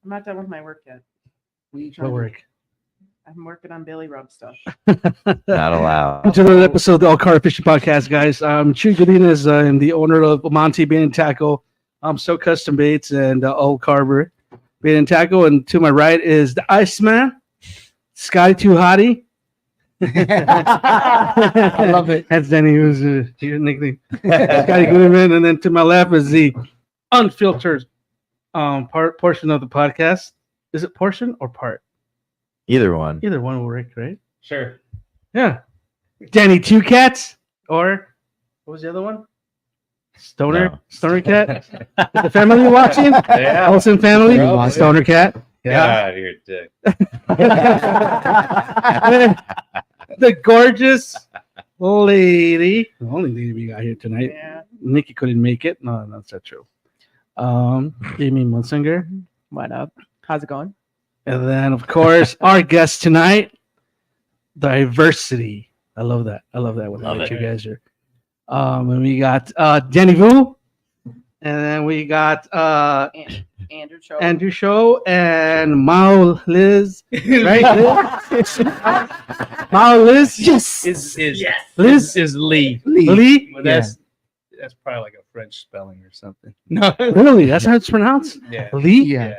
I'm not done with my work yet. What work? I'm working on Billy Rub stuff. Not allowed. To another episode of the All Car Fishing Podcast, guys. I'm Chuy Godinez. I'm the owner of Monty Bait and Tackle. So Custom Baits and Old Carver Bait and Tackle. And to my right is the Iceman, Scotty Too Hottie. I love it. That's Danny, who's your nickname. Scotty Goodman. And then to my left is the unfiltered portion of the podcast. Is it portion or part? Either one. Either one will work, right? Sure. Yeah. Danny Two Cats, or what was the other one? Stoner Cat. Is the family watching? Yeah. Olsen family. Bro. Stoner Cat. Get Yeah. out of here, dick. The gorgeous lady, the only lady we got here tonight. Yeah. Nikki couldn't make it. No, that's not true. Amy Munsinger. What up? How's it going? And then, of course, our guest tonight, diversity. I love that. I love that when Love I let it. you guys are. And we got Jenny Vu, and then we got Andrew Cho. Andrew Show and Mao Liz, right? Liz? Mao Liz, yes. Is Liz is Lee. Lee. Well, that's probably like a French spelling or something. No. Really? That's how it's pronounced. Yeah. Lee. Yeah.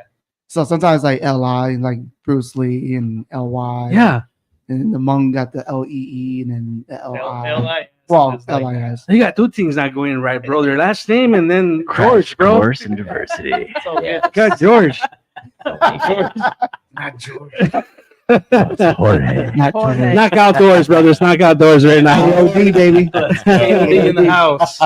So sometimes like Li, like Bruce Lee, and Ly. Yeah. And the Hmong got the Lee, and then the Li. L-I. Well, It's like LIS. You got two things not going right, bro. Their last name and then George, bro. Course in diversity. It's all good. Got George. Not George. Jorge. Not Jorge. Jorge. KnockOutDoors, brothers. KnockOutDoors right now. KOD, baby. KOD in the house.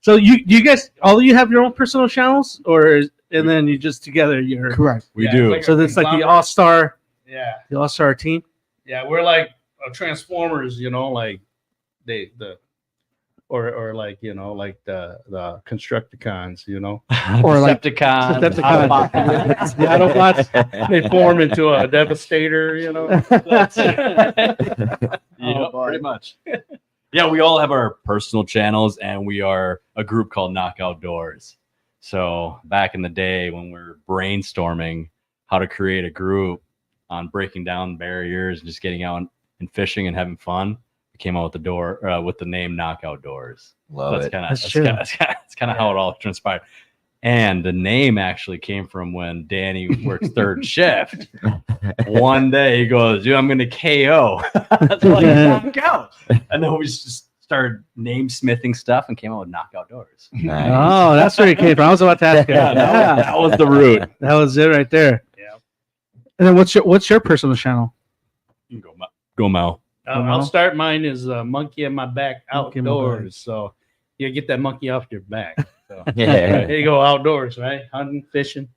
So you guys, all of you have your own personal channels, and then you just together you're. Correct. We Yeah, do. it's So that's like the all-star team. Yeah, we're like Transformers, like or like like the Constructicons, Or like Decepticons. Decepticons. Autobots. The Autobots. they form into a Devastator, That's it. Oh, boy. Pretty much. Yeah, we all have our personal channels, and we are a group called KnockOutDoors. So back in the day when we were brainstorming how to create a group on breaking down barriers and just getting out and fishing and having fun, we came out with the name KnockOutDoors. Love That's it. kind of That's true. that's kind of how it all transpired. And the name actually came from when Danny worked third shift. One day he goes, "Dude, I'm going to KO." That's like knock out. And then we just started name smithing stuff and came out with KnockOutDoors. Nice. Oh, that's where it came from. I was about to ask you. Yeah, that was the root. That was it right there. Yeah. And then what's your personal channel? You can go Mel. I'll start mine is Monkey on My Back Monkey on My Outdoors. So you get that monkey off your back. So Yeah. there you go, outdoors, right? Hunting, fishing,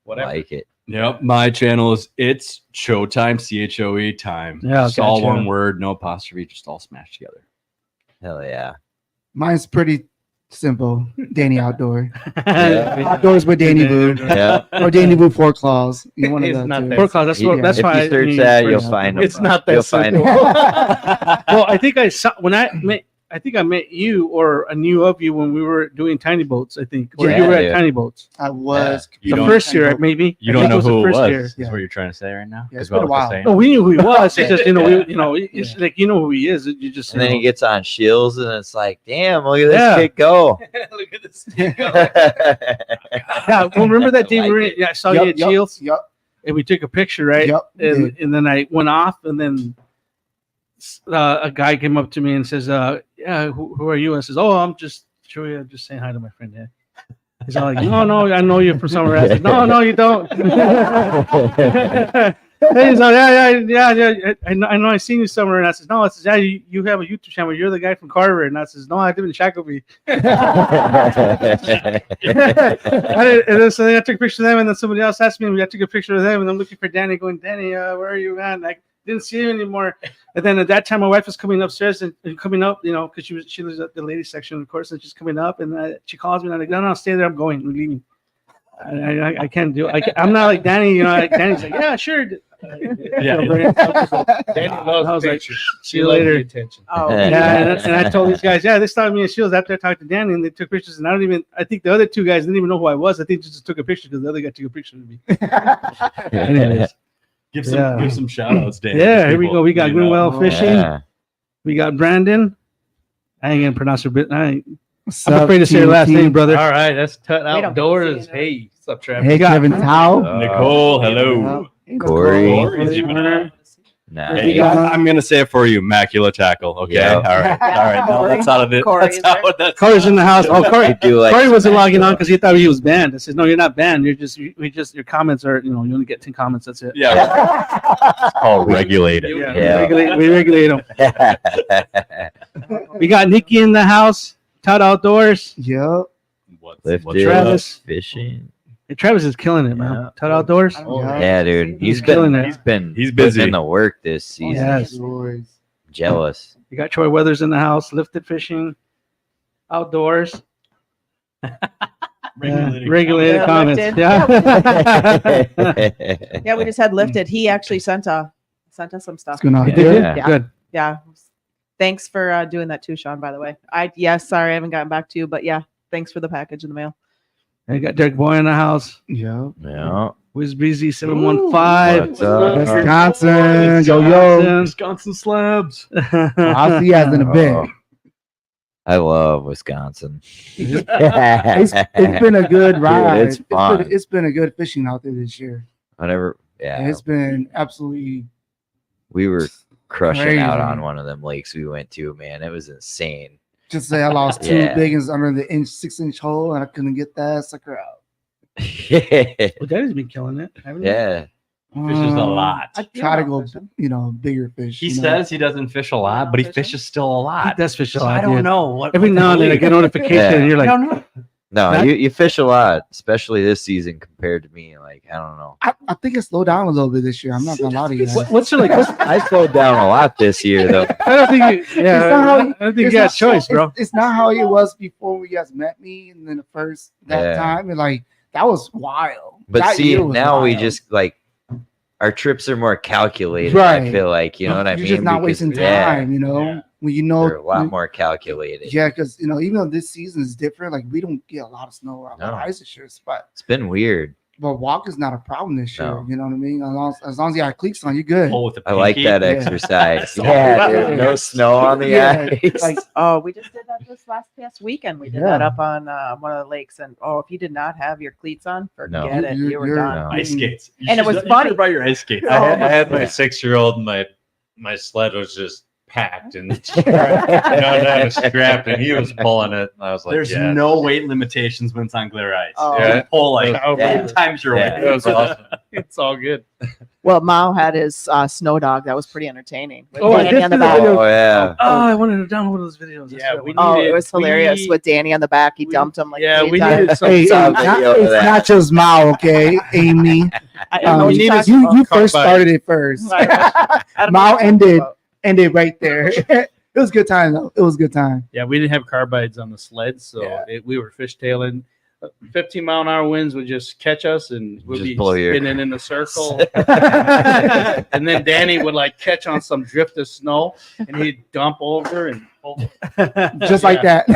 whatever. Like it. Yep, my channel is It's Showtime, CHOE time. Yeah, Just all gotcha. one word, no apostrophe, just all smashed together. Hell yeah. Mine's pretty simple. Danny Outdoor. Yeah. Outdoors with Danny Boo. Yeah. Or Danny Boo Four Claws. You one of It's the not two. that Four claws. That's what. Yeah. That's If why. you search that, you'll find them. It's not that You'll find simple. them. Well, I think I saw when I met. I think I met you, or I knew of you when we were doing tiny boats. I think, or Yeah, you were at dude. tiny boats. I was. You The don't- first year, maybe. You I don't think know who it the first was. year. Is Yeah. what you're trying to say right now? Yeah, it's Is been a what I was while. saying? No, we knew who he was. It's just it's like you know who he is. You just And then he know. gets on shields, and it's like, damn, look at this Yeah. kid go. Look at this. Yeah, well, remember that day I like I saw you at Shields, Yep. and we took a picture, right? Yep. And then I went off, and then a guy came up to me and says, "Yeah, who are you?" I says, "Oh, I'm just saying hi to my friend." Yeah. He's all like, "No, I know you from somewhere." I said, "No, you don't." And he's like, "Yeah. I know I seen you somewhere." And I says, "No." I says, "Yeah, you have a YouTube channel. You're the guy from Carver." And I says, "No, I live in Shakopee." And then so I took a picture of them, and then somebody else asked me, and I took a picture of them, and I'm looking for Danny, going, "Danny, where are you, man?" I didn't see you anymore. And then at that time, my wife was coming upstairs and coming up, because she was at the ladies section, of course, and she's coming up, and she calls me, and I'm like, "No, stay there. I'm going. I'm leaving. I can't do it. I'm not like Danny. Like Danny's like, "Yeah, sure." Danny I loves was like, pictures. "See you Loves later." the attention. Oh, Yeah, and I told these guys, "Yeah, this time me and Shields after I talked to Danny, and they took pictures, and I think the other two guys didn't even know who I was. I think they just took a picture because the other guy took a picture of me." Anyways, Give Yeah. some shout outs, Dan. yeah, here we go. We got Greenwell Oh, Fishing. Yeah. We got Brandon. I ain't gonna pronounce her bit. I'm Sup, afraid to say her last TNT? name, brother. All right, that's Tut We don't Outdoors. see it. Hey, what's up, Travis? Hey, Kevin Tao. Nicole, hello. Corey. Hey, We got- I'm gonna say it for you, Macula Tackle. Okay, Yeah. all right. No, that's out of it. Corey That's is how there. that's. Corey's in the house. Oh, You Corey. do like Corey wasn't logging on because he thought he was banned. I said, "No, you're not banned. You're just your comments are you only get 10 comments. That's it." Yeah, it's called regulated. Yeah, Yeah. We regulate them. We got Nikki in the house. Todd Outdoors. Yep. Lifted, Travis. fishing. Hey, Travis is killing it, man. Yeah. Todd Outdoors. Oh, Yeah. Yeah, dude. He's killing it. He's been He's putting busy. in the work this season. Yes. Outdoors. Jealous. You got Troy Weathers in the house. Lifted Fishing. Outdoors. Regulated Yeah, comments. lifted. Yeah. Yeah, we just had lifted. He actually sent us some stuff. What's going on You did here? good. Good. Yeah. Thanks for doing that too, Sean, by the way. Sorry I haven't gotten back to you, but yeah, thanks for the package in the mail. You got Derek Boy in the house. Yep. Yeah. Wiz Breezy 715. What's up? Wisconsin. Yo. Wisconsin slabs. I'll see you guys in a bit. Oh, I love Wisconsin. It's been a good ride. it's fun. It's been a good fishing out there this year. Whatever. Yeah. It's been absolutely We were crushing Crazy. out on one of them lakes we went to, man. It was insane. just say I lost two Yeah. big ones under the 6-inch hole and I couldn't get that sucker out. Yeah. Well, Daddy's been killing it. Haven't you? Yeah. Fishes a lot. I Try to feel go, about fishing. bigger fish. He you know? says he doesn't fish a lot, but he Fishing? fishes still a He lot. does fish a So lot. I don't dude. know what. Every what to now and then I believe. get a notification, Yeah. and you're I like, don't know. No, That- you fish a lot, especially this season compared to me. Like I don't know. I think it slowed down a little bit this year. I'm not gonna lie to you. what, what's your like? I slowed down a lot this year though. I don't think you. Yeah, It's not how I don't think you It's got a not- choice, bro. It's not how it was before you guys met me, and then the first that Yeah. time, and like that was wild. But That see, year was now we wild. just like our trips are more calculated. Right. I feel like you know what I You're mean. just not Because, wasting yeah, time, you know. Yeah. When you know, they're a lot more calculated. yeah, because even though this season is different, like we don't get a lot of snow or a lot of No. ice this year, but It's been weird. walk is not a problem this year. No. You know what I mean? As long as you got cleats on, you're good. Oh, with the I like pinky? that Yeah. exercise. Yeah. Yeah, dude, no snow on the Yeah, ice. like Oh, we just did that this past weekend. We did Yeah. that up on one of the lakes, and if you did not have your cleats on, forget No. it. You were You're- done. No. Ice skates. You And it should- was you funny. should buy your ice skates. I had my Yeah. 6-year-old, and my sled was just packed and I had a strap, and he was pulling it. And I was like, There's yeah. no weight limitations when it's on clear ice. Oh. You can pull like Yeah. 10 times your Yeah. weight. It was awesome. It's all good. Well, Mao had his snow dog. That was pretty entertaining. With Oh, I Danny did on the see the back. video. Oh yeah. Oh, I wanted to download those videos. That's Yeah, what I we wanted. Oh, needed- it was hilarious we- with Danny on the back. He we- dumped him like yeah, 3 we times. needed some. Hey, Saw a it's video of that. not just Mao, okay, Amy. I don't know what we you're needed talking You about. first Carbide. started it first. I don't know Mao what you're talking ended about. ended right there. It was a good time though. It was a good time. Yeah, we didn't have carbides on the sled, so Yeah. we were fishtailing. 15-mile-an-hour winds would just catch us, and we'd Just be blow your- spinning in a circle. And then Danny would like catch on some drift of snow, and he'd dump over and pull. Just like that.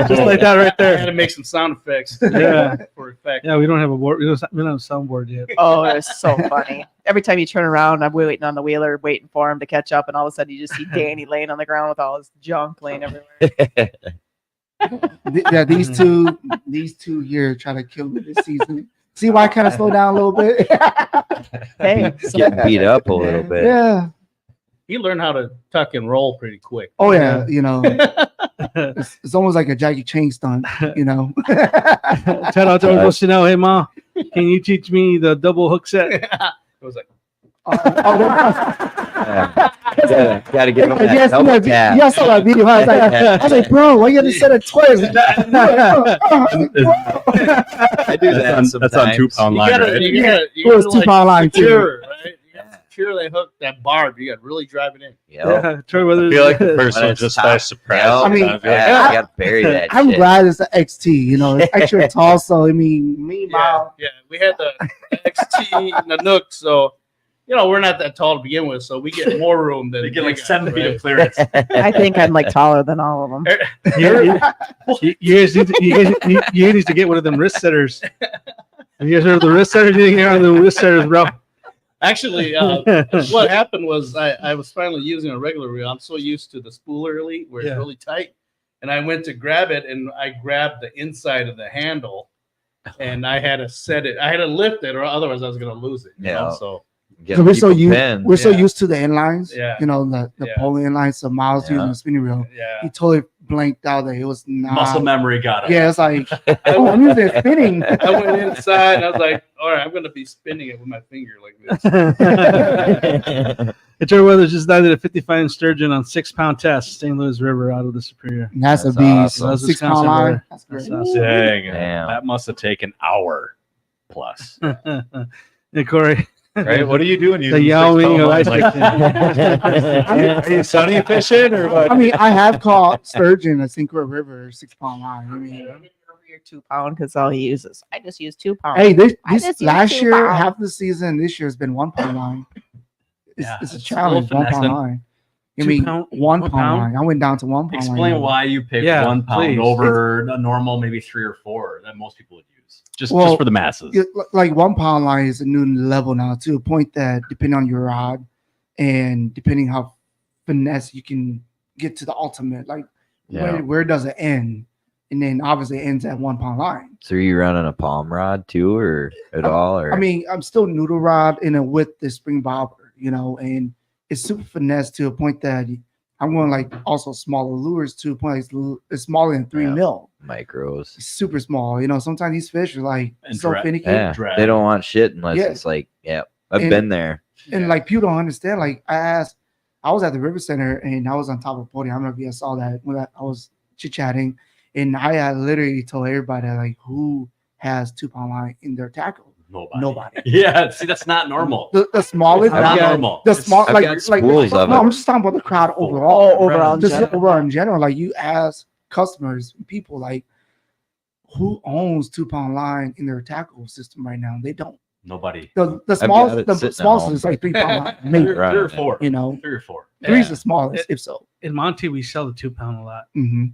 Just like that right I had there. to make some sound effects. Yeah. For effect. Yeah, we don't have a board. We don't have a soundboard yet. Oh, it was so funny. Every time you turn around, I'm waiting on the wheeler, waiting for him to catch up, and all of a sudden you just see Danny laying on the ground with all his junk laying everywhere. Yeah, these two here try to kill me this season. See why I kind of slow down a little bit? Hey, Getting beat up a little bit. Yeah. He learned how to tuck and roll pretty quick. Oh yeah, it's almost like a Jackie Chan stunt, you know. Tell out to Uncle Chanel, hey ma, can you teach me the double hook set? It was like, Yeah. Gotta give him that Yes, double tap. yeah, I saw that video. I was like, bro, why you gotta set it twice? I do that sometimes. That's on 2 pound you line, gotta, right? you gotta, you It was gotta, 2 pound line too. secure, right? You gotta Yeah. secure that hook, that barb. You gotta really drive it in. Yep. Yeah, Troy I Weathers. feel like the person When was it's just top by surprise. down, I mean, sometimes. You're like, Yeah, you gotta bury that I'm shit. glad it's the XT, it's extra tall. So I mean, me, yeah, Mao. yeah, we had the XT and the Nook, so we're not that tall to begin with, so we get more room than They get like guys, 7 feet right? of clearance. I think I'm like taller than all of them. You guys need to get one of them wrist setters. Have you guys heard of the wrist setters? You need to get one of the wrist setters, bro. Actually, what happened was I was finally using a regular reel. I'm so used to the spooler elite where Yeah. it's really tight, and I went to grab it, and I grabbed the inside of the handle, and I had to set it. I had to lift it, or otherwise I was going to lose it. Yeah. So Get So we're so people used pinned. we're so Yeah. used to the inlines, Yeah. the Yeah. pulling inlines. So Miles Yeah. using the spinning reel. yeah, He totally blanked out that it was not. Muscle memory got it. Yeah, it's like, oh, I'm using it spinning. I went inside, and I was like, all right, I'm going to be spinning it with my finger like this. Troy Weathers just landed a 55-inch sturgeon on 6-pound test, St. Louis River out of the Superior. And that's a That's beast. awesome. That's 6 pound Wisconsin line. brother. That's That's great. awesome. Dang. Damn. That must have taken hour plus. Hey, Corey. Right? What are you doing? The Yao Ming of ice fishing. Are you sunny fishing or what? I mean, I have caught sturgeon at St. Croix River, 6 pound line. I mean, Over your 2 pound because all he uses. I just use 2 pound. hey, this I just used last 2 year, pound. half the season this year has been 1 pound line. Yeah, It's a it's challenge, a little 1 pound finessing. line. I 2 mean, pound- 1 1 pound pound? line. I went down to 1 pound line. Explain why you picked Yeah, 1 pound please. over a normal maybe 3 or 4 that most people would use. Just Well, for the masses. Like 1 pound line is a new level now, to a point that depending on your rod and depending how finesse you can get to the ultimate, like Yeah. where does it end? And then obviously it ends at 1 pound line. So are you running a palm rod too, or at all? Or I mean, I'm still noodle rod with the spring bobber, and it's super finesse to a point that I'm going like also smaller lures to point it's smaller than 3 Yeah. mil. Micros. It's super small. Sometimes these fish are like And so dra- finicky. Yeah, Drag. they don't want shit unless Yeah. it's like, yeah, I've And- been there. And like people don't understand. Like I was at the River Center and I was on top of the podium. I don't know if you guys saw that when I was chit chatting, and I had literally told everybody like who has 2-pound line in their tackle. Nobody. Yeah, see, that's not normal. The smallest, It's not got- normal. the It's- small, I've like got spools of no, it. I'm just talking about the crowd overall. overall in Just general. overall in general. Like you ask customers, people like who owns 2-pound line in their tackle system right now? They don't. Nobody. The got smallest, it the sitting at smallest home. is like 3-pound line, Three, maybe. Right. three or four. 3 Yeah. is the smallest, if so. In Monty, we sell the 2-pound a lot. Mm-hmm.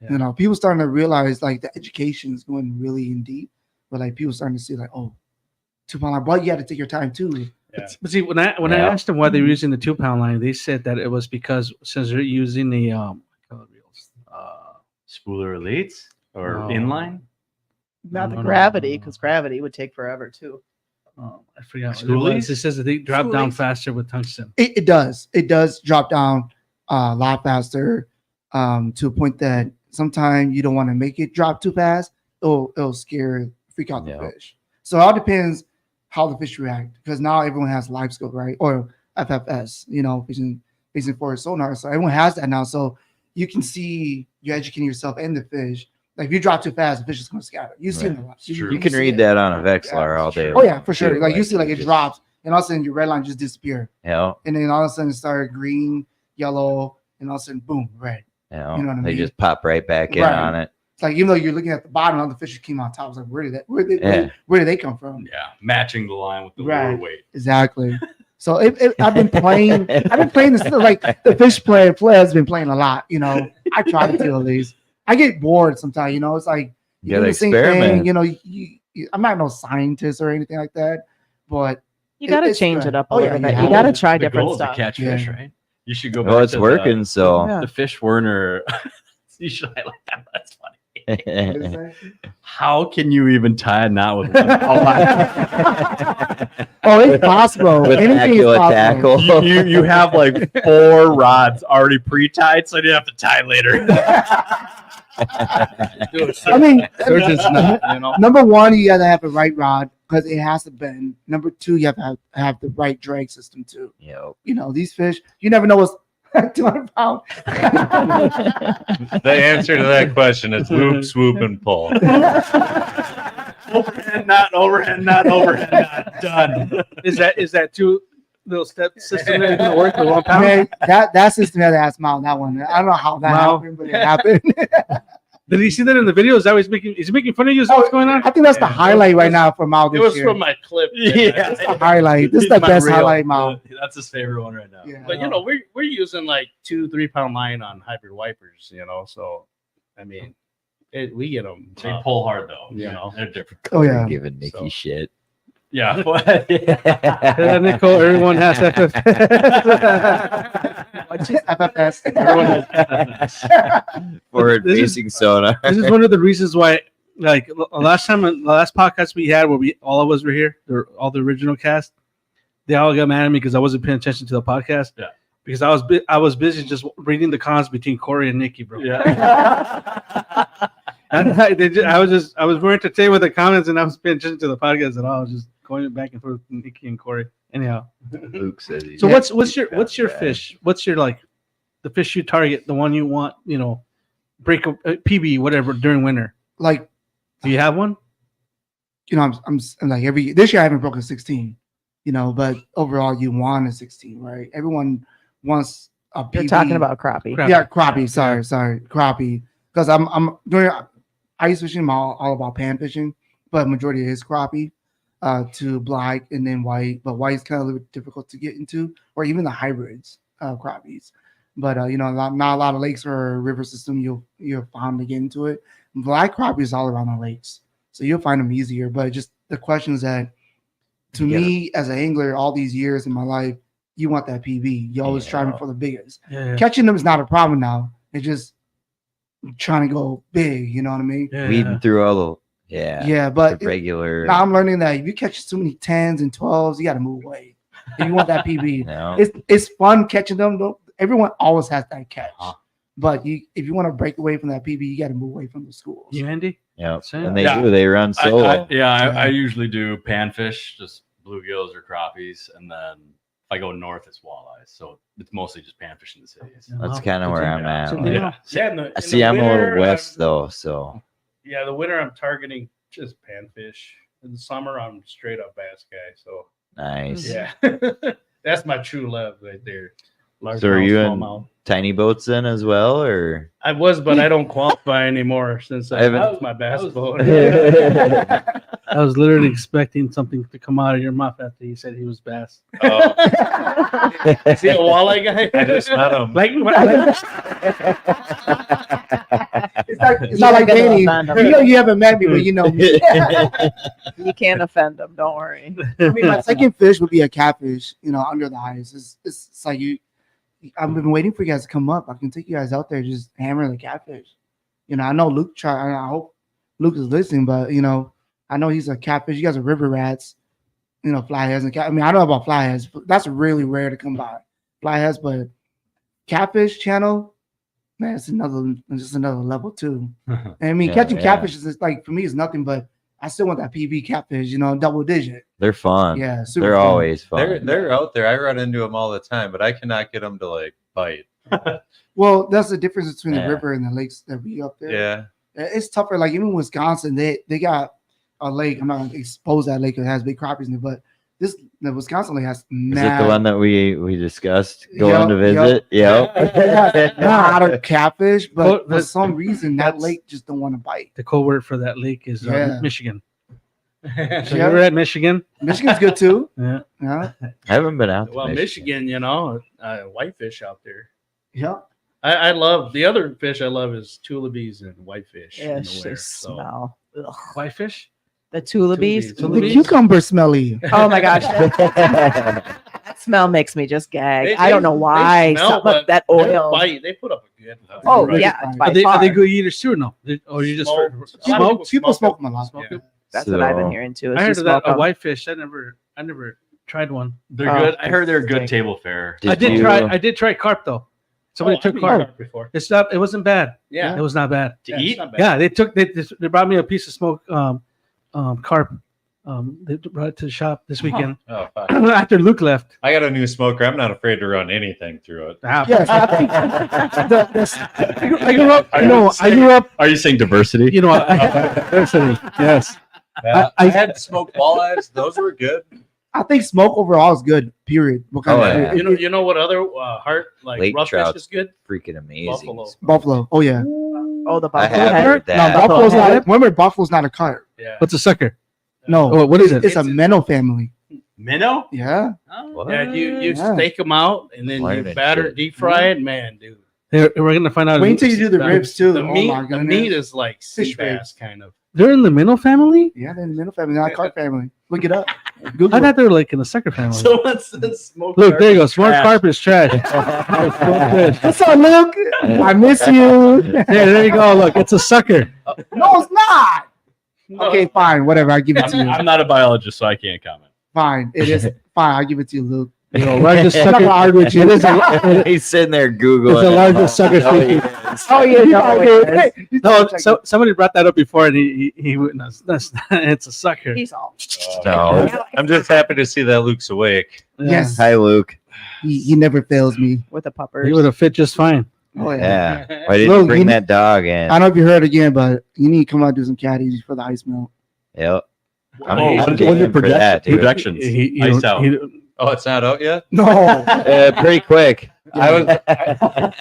Yeah. People starting to realize like the education is going really in deep, but like people starting to see like, oh, 2-pound line, but you got to take your time too. Yeah. But see, when I Yeah. asked them why they were using the 2-pound line, they said that it was because since they're using the color reels, Spooler elites or No. inline. Not the No, no, gravity, no. because gravity would take forever too. I forgot what it was. Schoolies? It says that they drop down Schoolies. faster with tungsten. It does. It does drop down a lot faster to a point that sometimes you don't want to make it drop too fast. It'll freak out the Yeah. fish. So it all depends how the fish react because now everyone has live scope, right? Or FFS, fishing for sonar. So everyone has that now. So you can see you're educating yourself and the fish. Like if you drop too fast, the fish is going to scatter. You see Right. it a lot. True. You can see read it. that on a Vexlar all day. Oh yeah, for sure. too, Like you see, like it just- drops, and all of a sudden your red line just disappear, Yeah, and then all of a sudden it started green, yellow, and all of a sudden boom, red. yeah. You know what I They mean? just pop right back in Right. on it. It's like even though you're looking at the bottom, all the fishes came on top. It's like where did Yeah. they come from? Yeah, matching the line with the Right. lure weight. Exactly. So I've been playing this like the fish play has been playing a lot. I try to at least. I get bored sometimes. It's like You do gotta the same experiment. thing. I'm not no scientist or anything like that, but You got to it's change good. it up a Oh, yeah, little bit. you You have got to to. try The different goal is to stuff. catch Yeah. fish, right? You should go back Well, it's to working, so. Yeah. the fish Werner. You should highlight that. That's funny. How can you even tie a knot with one? Oh, it's possible. With Anything is Acula possible. tackle. you have like 4 rods already pre-tied, so you have to tie later. I mean, Surgeon's not, number one, you got to have the right rod because it has to bend. Number two, you have to have the right drag system too. Yep. These fish, you never know what's 200 pounds. The answer to that question is loop, swoop, and pull. Overhead knot, overhead knot, overhead knot. Done. is that two little step system that going to work with 1 pound? Man, that system had to ask Mal on that one. I don't know how that Mal. happened, but it happened. Did you see that in the video? Is that what he's making fun of you? Is that what's going on? I think that's the Yeah. highlight right now for Mal It this was year. from my clip. Yeah. That's the highlight. This is He's the my best real- highlight, Mal. That's his favorite one right now. Yeah. But we're using like 2-3 pound line on hybrid wipers, so I mean we get them. They pull hard though. Yeah. They're different. Oh yeah. Giving Nikki So. shit. Yeah. Yeah, Nicole, everyone has FF. FFS. Everyone has Forward This is- facing sonar. This is one of the reasons why, like the last podcast we had, where all of us were here, all the original cast, they all got mad at me because I wasn't paying attention to the podcast. Yeah. Because I was busy just reading the comments between Corey and Nikki, bro. Yeah. And I was more entertained with the comments than I was paying attention to the podcast at all. I was just going back and forth with Nikki and Corey. Anyhow, Luke says he's so Yeah. what's your fish? What's your the fish you target, the one you want, break a PB, whatever during winter? Like, Do you have one? I'm like this year I haven't broken 16, but overall you want a 16, right? Everyone wants a PB. You're talking about crappie. Crap. Yeah, crappie. Sorry, crappie. Because I'm doing ice fishing. I'm all about pan fishing, but majority is crappie, to black and then white. But white's kind of a little bit difficult to get into, or even the hybrids crappies. But not a lot of lakes or river system you'll find to get into it. Black crappie is all around the lakes, so you'll find them easier. But just the questions that, to me as an angler, all these years in my life, you want that PB. You're always striving for the biggest. Yeah. Catching them is not a problem now. It's just trying to go big. You know what I mean? Weeding through all the Yeah, but the regular. now I'm learning that if you catch too many 10s and 12s, you got to move away. If you want that PB, No. it's fun catching them. everyone always has that catch. Uh-huh. But if you want to break away from that PB, you got to move away from the schools. You, Andy? Yeah, Same. and they Yeah. do. They run solo. I usually do panfish, just bluegills or crappies, and then if I go north, it's walleyes. So it's mostly just panfish in the cities. That's Oh, kind of where I'm at. So like- they- Yeah, in the, in See, the I'm a winter, little west though, so Yeah, the winter I'm targeting just panfish. In the summer I'm straight up bass guy. So nice. yeah, that's my true love right there. So are you in smallmouth. tiny boats then as well, or? I was, but I don't qualify anymore since I haven't- lost my bass boat. I was literally expecting something to come out of your mouth after you said he was bass. Oh, Is he a walleye guy? I just met him. Like, It's not like Danny. You know you haven't met me, but you know me. You can't offend them. Don't worry. I mean, my second fish would be a catfish. You know, under the ice. It's like you. I've been waiting for you guys to come up. I can take you guys out there, just hammer the catfish. You know, I know Luke tried. And I hope Luke is listening, but you know, I know he's a catfish. You guys are river rats. You know, flatheads and cat. I mean, I know about flatheads. But that's really rare to come by. Flatheads, but catfish channel, man, it's just another level too. And I mean, Yeah, catching yeah. catfish is just, like, for me is nothing, but I still want that PB catfish. You know, double digit. They're fun. Yeah, super They're fun. always fun. They're out there. I run into them all the time, but I cannot get them to like bite. Well, that's the difference between Yeah. the river and the lakes that we up there. Yeah. It's tougher. Like even Wisconsin, they got a lake. I'm not gonna expose that lake. It has big crappies in it, but the Wisconsin lake has Is it the one that we discussed Yup, going to visit? Yep. not a catfish, but Oh, for that's- some reason that that's- lake just don't want to bite. the code word for that lake is Yeah. Michigan. So Yeah. you were at Michigan. Michigan's good too. Yeah. Yeah, I haven't been out. To Well, Michigan, you know, whitefish out there. yeah. I love the other fish I love is tulipies and whitefish. in Yeah, the they winter, so. smell. Ugh. Whitefish. The tulipies. Tulipies. The cucumber smelly. Oh my gosh. That smell makes me just gag. They- I don't know they why. smell, Something but that they oil. bite. They put up a good fight. Oh Right. yeah, Are by Are they far. good eaters too or no? Or you just Smoke. smoke? People smoke them a lot. Smoke Yeah. them? That's what I've been So- hearing too. is I you heard of that smoke a 'em. whitefish. I never tried one. They're Oh, good. I heard they're good stink. table fare. I did try carp though. Somebody took carp. before. It wasn't bad. Yeah. It was not bad. To Yeah, eat? it's not bad. Yeah, they brought me a piece of smoked carp. They brought it to the shop this weekend Oh, fuck. after Luke left. I got a new smoker. I'm not afraid to run anything through it. Yes, I think I grew up. You know, I grew up. Are you saying diversity? You know, yes. I had smoked walleyes. Those were good. I think smoke overall is good. Period. What kind Oh, of yeah. You know what other heart like Lake rough fish trout. is good? Freaking amazing. Buffalo. buffalo? Oh yeah. Oh, the I buffalo have head. heard No, that. buffalo's Buffalo not. Remember, buffalo's not a carp. Yeah. What's a sucker? No, Oh, what is it? it's a minnow family. Minnow? Yeah. What? Yeah, you Yeah. stake them out and then Learning you batter, shit. deep fry it, man, dude. We're gonna find out. Wait until you do the The- ribs too. The Oh meat, my the goodness. meat is like sea Fish bass ribs. kind of. They're in the minnow family. Yeah, they're in the minnow family, not carp family. Look it up. Google I it. thought they were like in the sucker family. So what's the smoke? Look, there you go. Smart Trash. carp is trash. What's up, Luke? I miss you. There you go. Look, it's a sucker. No, it's not. No. Okay, fine. Whatever. I give it to you. I'm not a biologist, so I can't comment. Fine. It is fine. I give it to you, Luke. You know, largest I'm not sucker. gonna argue with you. It is a, He's sitting there googling. It's the it. largest sucker No, he species. is. Oh yeah, no, it is. no. So somebody brought that up before, and he wouldn't. That's it's a sucker. He's all. No. I'm just happy to see that Luke's awake. Yes. Hi, Luke. He never fails me. With the puppers. He would have fit just fine. Oh yeah. Yeah. Why didn't Look, you bring you- that dog in? I don't know if you heard again, but you need to come out and do some caddies for the ice melt. Yep. I'm Oh, what game are your for that, dude. projections? He Iced don't- out. he- Oh, it's not out yet? No. Pretty quick. I was.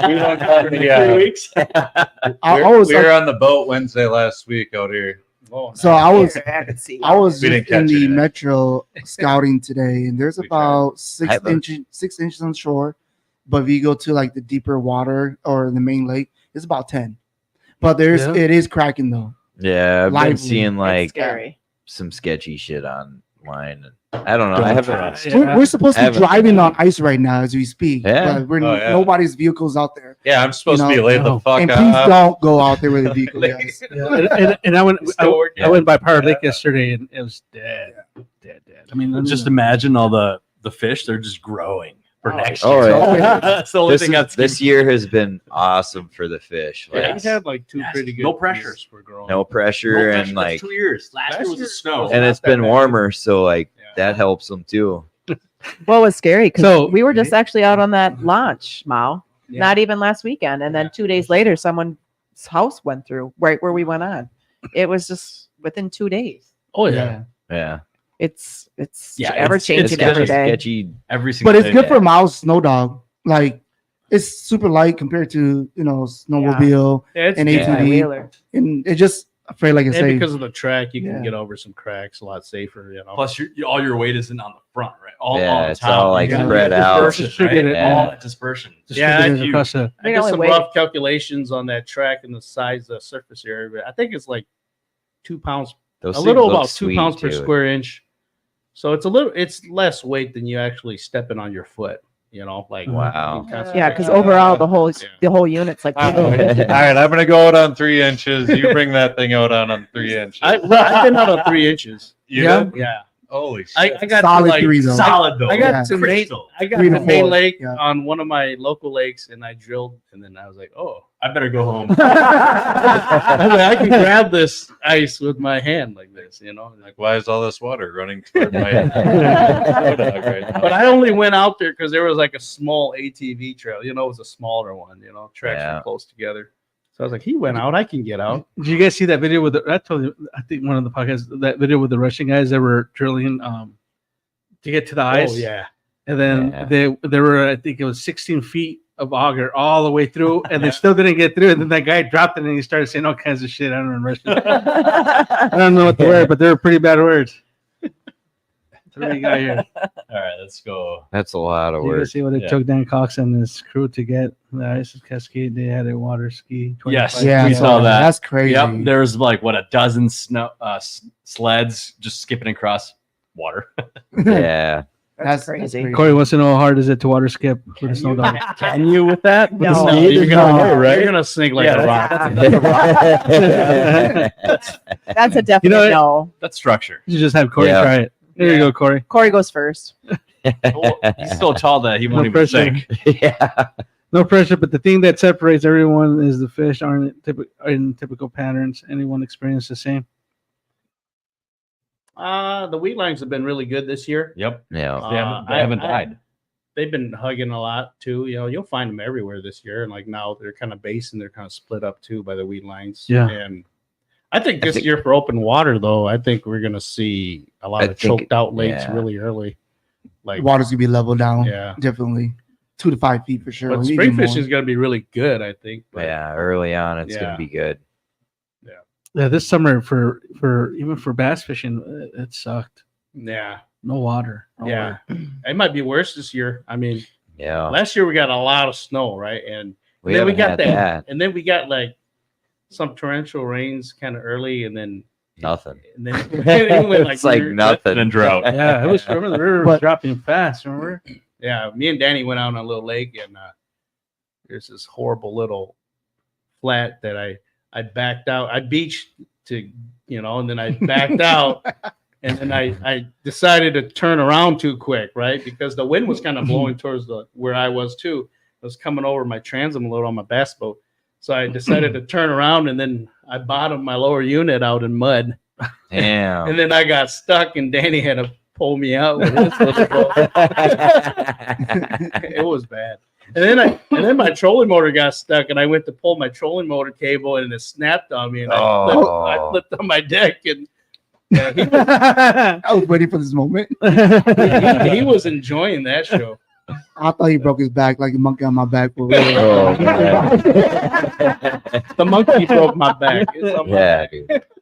We don't have any, 3 weeks. I was we were on the boat Wednesday last week out here. Oh, so I was Here, I can see. I was We just didn't in catch the anything. metro scouting today, and there's We about I looked. 6 inches on shore. But if you go to like the deeper water or the main lake, it's about 10. But Yeah. it is cracking though. Yeah, I've Lively. been seeing It's like scary. some sketchy shit online. I don't know. I haven't. Yeah. We're supposed to I be haven't- driving on ice right now as we speak. Yeah. But we're Oh, yeah. nobody's vehicles out there. Yeah, I'm supposed You to be know, laid the no. fuck And please up. don't go out there with a vehicle, guys. Yeah, and I went. Still working. I went by Power Lake yesterday, and it was dead. I mean, Just imagine all the fish. They're just growing. for next Oh, year. yeah. That's the only thing that's This year has been awesome for the fish. Like, Yeah, we had like two pretty good. No pressures. For growing. no pressure and like, 2 years. Last year was the snow. and it's not that been bad. warmer, so like Yeah. that helps them too. Well, it was scary because So- we were just actually out on that launch, Mao. Yeah. Not even last weekend, and then 2 days later, someone's house went through right where we went on. It was just within 2 days. Oh yeah. Yeah, It's Yeah, ever it's changing every day. sketchy. Every single But it's day. good for a mouse snow dog. Like it's super light compared to snowmobile Yeah, it's and good. Yeah, ATV, Wheeler. and it just I feel like I And say because of the track, you Yeah. can get over some cracks a lot safer. Plus, all your weight isn't on the front, right? All Yeah, on it's top. all, like, You got spread out. dispersion, Distribute right? it. All Yeah. that dispersion. Yeah, Distributed if you- across the- I They did only some weigh- rough calculations on that track and the size of the surface area. But I think it's like 2 pounds, Those a little things look about 2 sweet, pounds per too. square inch. So it's less weight than you actually stepping on your foot. Like Wow. you concentrate Yeah, because on- overall Yeah. the whole unit's like. All right, I'm gonna go out on 3 inches. You bring that thing out on 3 inches. I've been out on 3 inches. You Yeah. did? Yeah, Holy shit. I got solid to like, 3 though. Solid though. I got Yeah. to May, Crystal. I got 3 to to May 4, Lake yeah. on one of my local lakes, and I drilled, and then I was like, oh, I better go home. I can grab this ice with my hand like this, Like, why is all this water running toward my snow dog right now? But I only went out there because there was like a small ATV trail. It was a smaller one. Tracks Yeah. were close together. So I was like, he went out, I can get out. Did you guys see that video with I told you, I think one of the podcasts, that video with the Russian guys that were drilling to get to the ice. Oh yeah, And then Yeah. they were, I think it was 16 feet of auger all the way through, and they still didn't get through. And then that guy dropped it and he started saying all kinds of shit. I don't know in Russian. I don't know what the word, but they were pretty bad words. That's what we got here. All right, let's go. That's a lot of You work. can see what it Yeah. took Dan Cox and his crew to get the ice cascade. They had a water ski. 25 Yes. Yeah, we so saw that. That's crazy. Yep, there's like a dozen snow sleds just skipping across water. Yeah, That's crazy. Corey wants to know how hard is it to water skip with a snow dog? Can you with that? No. With the No, speed? you're gonna, right? you're gonna sink like Yeah, a rock. That's a definite what? no. That's structure. You just have Corey Yeah. try it. There you Yeah. go, Corey. Corey goes first. He's so tall that he No won't even pressure. sink. yeah. No pressure, but the thing that separates everyone is the fish aren't in typical patterns. Anyone experience the same? The wheat lines have been really good this year. Yep. Yeah. They haven't died. They've been hugging a lot too. You'll find them everywhere this year, and like now they're kind of based and they're kind of split up too by the wheat lines. Yeah. And I think this year for open water though, I think we're gonna see a lot I of think- choked out lakes yeah. really early. Like Water's gonna be leveled down. yeah, Definitely 2 to 5 feet for sure. but maybe spring more. fishing is gonna be really good. I think. But Yeah, early on, it's Yeah. gonna be good. Yeah, this summer for even for bass fishing, it sucked. yeah, No water. yeah. It might be worse this year. I mean, Yeah, last year we got a lot of snow, right? And we then we haven't got had that, and then we got like some torrential rains kind of early, and then Nothing. it went It's like nothing. And drought. Yeah, it was. Remember the river was But- dropping fast. Remember? Yeah, me and Danny went out on a little lake, and there's this horrible little flat that I backed out. I beached to, and then I backed out, and then I decided to turn around too quick, right? Because the wind was kind of blowing towards where I was too. It was coming over my transom load on my bass boat. So I decided to turn around, and then I bottomed my lower unit out in mud. Damn. And then I got stuck, and Danny had to pull me out with his little boat. It was bad. And then my trolling motor got stuck, and I went to pull my trolling motor cable, and it snapped on me, and I flipped on my deck, and I was waiting for this moment. he was enjoying that show. I thought he broke his back like a monkey on my back for real. Oh, man. The monkey broke my back. It's on my Yeah,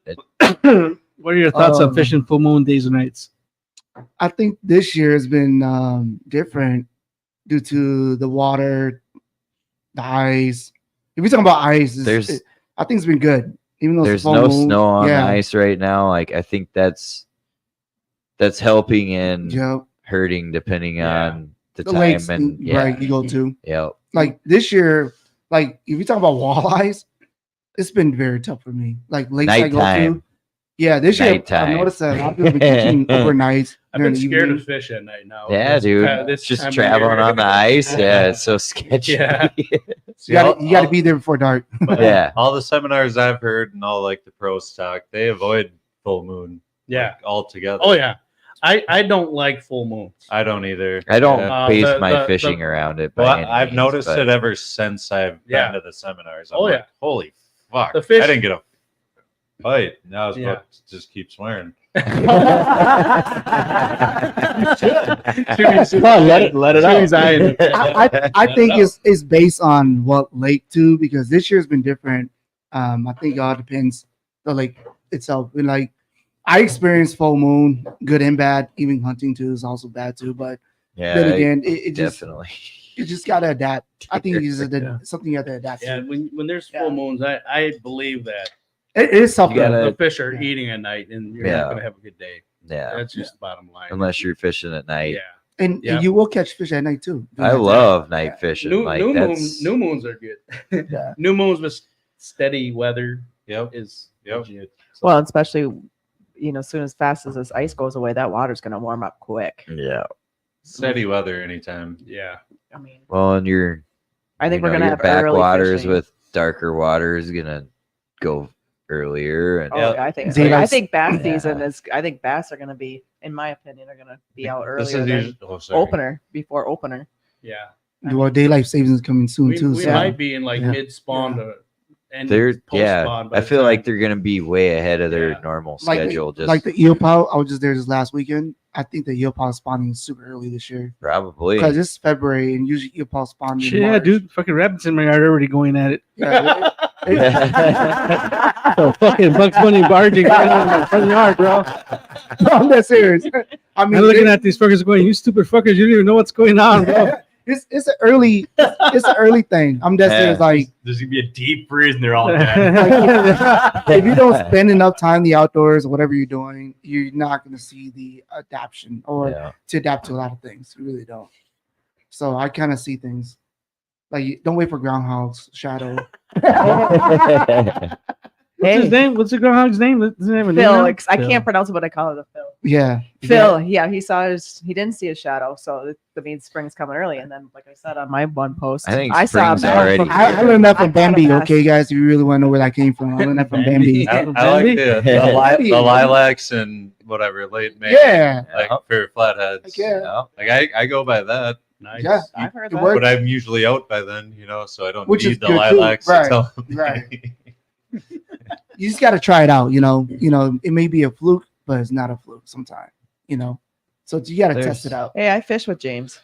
back. dude. What are your thoughts on Um, fishing full moon days and nights? I think this year has been different due to the water, the ice. If we're talking about ice, I think it's been good. Even though it's There's full no moon, snow on yeah, the ice right now. Like, I think that's helping and Yeah, hurting depending Yeah. on the the time lakes and yeah. right you go to. Yep. Like this year, like if you talk about walleyes, it's been very tough for me. Like lakes I go Nighttime. to, Yeah, this year I've Nighttime. noticed that a lot of people been teaching overnight. I've been during the scared evening. of fish at night now. Yeah, This dude. time- this Just time of traveling year. on the ice. Yeah, it's so sketchy. Yeah. See, You got to be there before dark. Yeah. all the seminars I've heard and all like the pros talk, they avoid full moon. Yeah. like, altogether. Oh yeah. I don't like full moons. I don't either. I don't Yeah. base the- my the- fishing the- around it. By Well, any I've means, noticed but- it ever since I've Yeah. been to the seminars. I'm Oh, like, yeah. holy fuck! The fish- I didn't get a bite. Now I was Yeah. about to just keep swearing. let it out. I think it's based on what lake too, because this year's been different. I think it all depends the lake itself. And like I experienced full moon, good and bad. Even hunting too is also bad too. But Yeah, then again, it just definitely. you just gotta adapt. I think it's something you have to adapt Yeah, to. when there's full Yeah. moons, I believe that It is something. You gotta- the fish are eating at night, and you're Yeah. not gonna have a good day. Yeah, That's just the bottom line. unless you're fishing at night. Yeah. and Yeah. you will catch fish at night too. I love night fishing. New, like new that's moons, new moons are good. Yeah. New moons with steady weather Yep. is Yep. legit. Well, especially, as soon as fast as this ice goes away, that water's going to warm up quick. yeah. Steady weather anytime. Yeah. I mean, Well, and your I think we're going to your have early backwaters fishing. with darker water is gonna go earlier, and Oh, Yeah. yeah, I think. Daylight- I think bass Yeah. season is. I think bass are going to be, in my opinion, are going to be out This earlier is than usually sorry. opener before opener. Yeah. Well, daylight savings is coming soon We, too. we so might be in like Yeah. mid spawn to and they're post spawn. I feel like they're gonna be way ahead of their Yeah. normal like schedule. the, like the eel pile. I was just there this last weekend. I think the eel pile is spawning super early this year probably. because it's February and usually eel pile spawn. in Shit, yeah, March. dude. Fucking rabbits in my yard already going at it. Yeah, So fucking Bugs Bunny barging right out of my front yard, bro. I'm that serious. I I'm mean, looking at these fuckers going, you stupid fuckers, you don't even know what's going on, bro. it's an early thing. I'm that serious. Yeah. Like There's gonna be a deep freeze and they're all dead. if you don't spend enough time in the outdoors or whatever you're doing, you're not going to see the adaptation or Yeah. to adapt to a lot of things. You really don't. So I kind of see things like don't wait for groundhog's shadow. What's his name? What's the groundhog's name? Does he have a name Phil, now? I can't pronounce it, but I call it a Phil. Yeah, Phil, yeah, he didn't see a shadow, so that means spring's coming early. And then, like I said on my one post, I think saw a spring's bass already from- I learned that from I caught a Bambi. bass. Okay, guys, if you really want to know where that came from, I learned that from Bambi. I like the lilacs and whatever late May. Yeah, Like for flatheads. Yeah. Like I go by that, nice. yeah, I've heard it that. works. but I'm usually out by then, so I don't Which is need the good too. lilacs Right, to tell me. right. You just got to try it out. It may be a fluke, but it's not a fluke sometimes. So you got to test it out. Hey, I fish with James.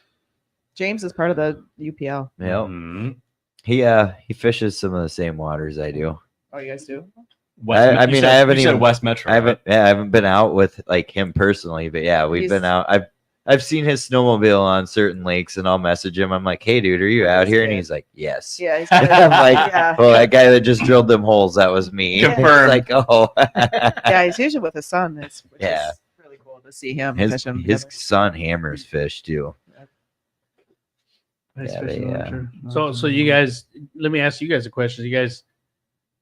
James is part of the UPL. Yep. Mhm. He fishes some of the same waters I do. Oh, you guys do? West, I you mean, said- I haven't you said even- West Metro. I haven't been out with like him personally, but yeah, we've He's- been out. I've seen his snowmobile on certain lakes, and I'll message him. I'm like, "Hey, dude, are you out here?" And he's like, "Yes." Yeah. He's I'm like, yeah. "Well, that guy that just drilled them holes, that was me." Confirmed. Like, oh, Yeah, he's usually with his son. Which Yeah. is really cool to see him his fishing. his son hammers fish too. Nice Yeah, fishing, they, I'm sure. So you guys, let me ask you guys a question. You guys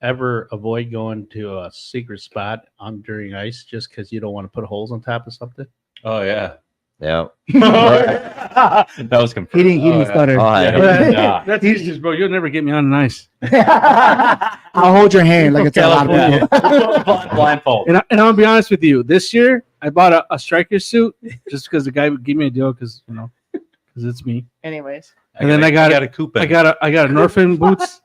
ever avoid going to a secret spot during ice just because you don't want to put holes on top of something? Oh yeah. Yeah. that was confirmed. He didn't stutter. Oh, I- Yeah. That's easy, bro. You'll never get me on nice. I'll hold your hand like it's a lot of people. Blindfold. And I'm gonna be honest with you. This year, I bought a striker suit just because the guy would give me a deal because it's me. Anyways, And then I got a coupon. I got a Norfin boots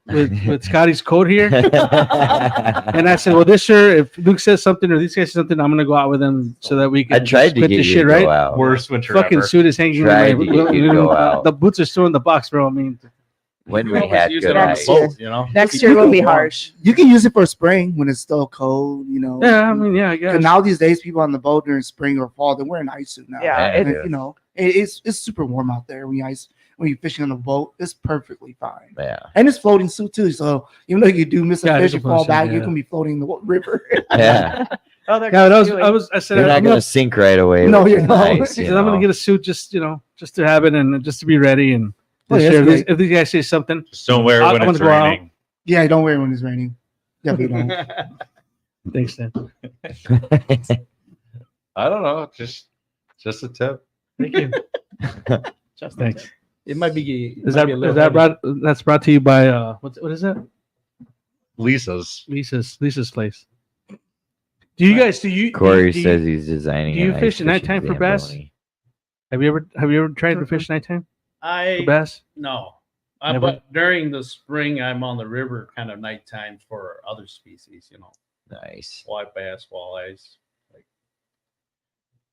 with Scotty's coat here. And I said, well, this year, if Luke says something or these guys say something, I'm gonna go out with them so that we can I tried just to quit get you this to shit, go right? out. Worst winter Fucking ever. suit is hanging. Tried in to get you to go out. The boots are still in the box, bro. I mean, when You we always had use good it on the ice. boat, next year will be harsh. You can use it for spring when it's still cold. yeah, I mean, yeah, I guess. And now these days, people on the boat during spring or fall, they're wearing ice suit now. Yeah, Yeah, And, it's super warm out there when you're fishing on a boat. It's perfectly fine, Yeah. and it's floating suit too. So even though you do miss a Yeah, it fish is a and fall float back, suit, you yeah. can be floating in the river. Yeah. Oh, they're Yeah, doing- I said You're not I'm gonna gonna, sink right away. No, which you're is not. nice, he you said, I'm gonna know? get a suit just just to have it and just to be ready. And Oh, this yeah, year, that's if these guys say something, Just don't wear it I'm when gonna it's go out. raining. Yeah, don't wear it when it's raining. Definitely don't. Thanks, Dan. I don't know. Just a tip. Thank you. Just Thanks. It might be. Is that brought? That's brought to you by what is that? Lisa's. Lisa's place. Do you guys? Corey do you- says he's designing. do you an fish ice at nighttime fishing for bass? Zamboni. Have you ever tried to fish nighttime for I bass? no. Never? But during the spring, I'm on the river kind of nighttime for other species, Nice. white bass, walleyes.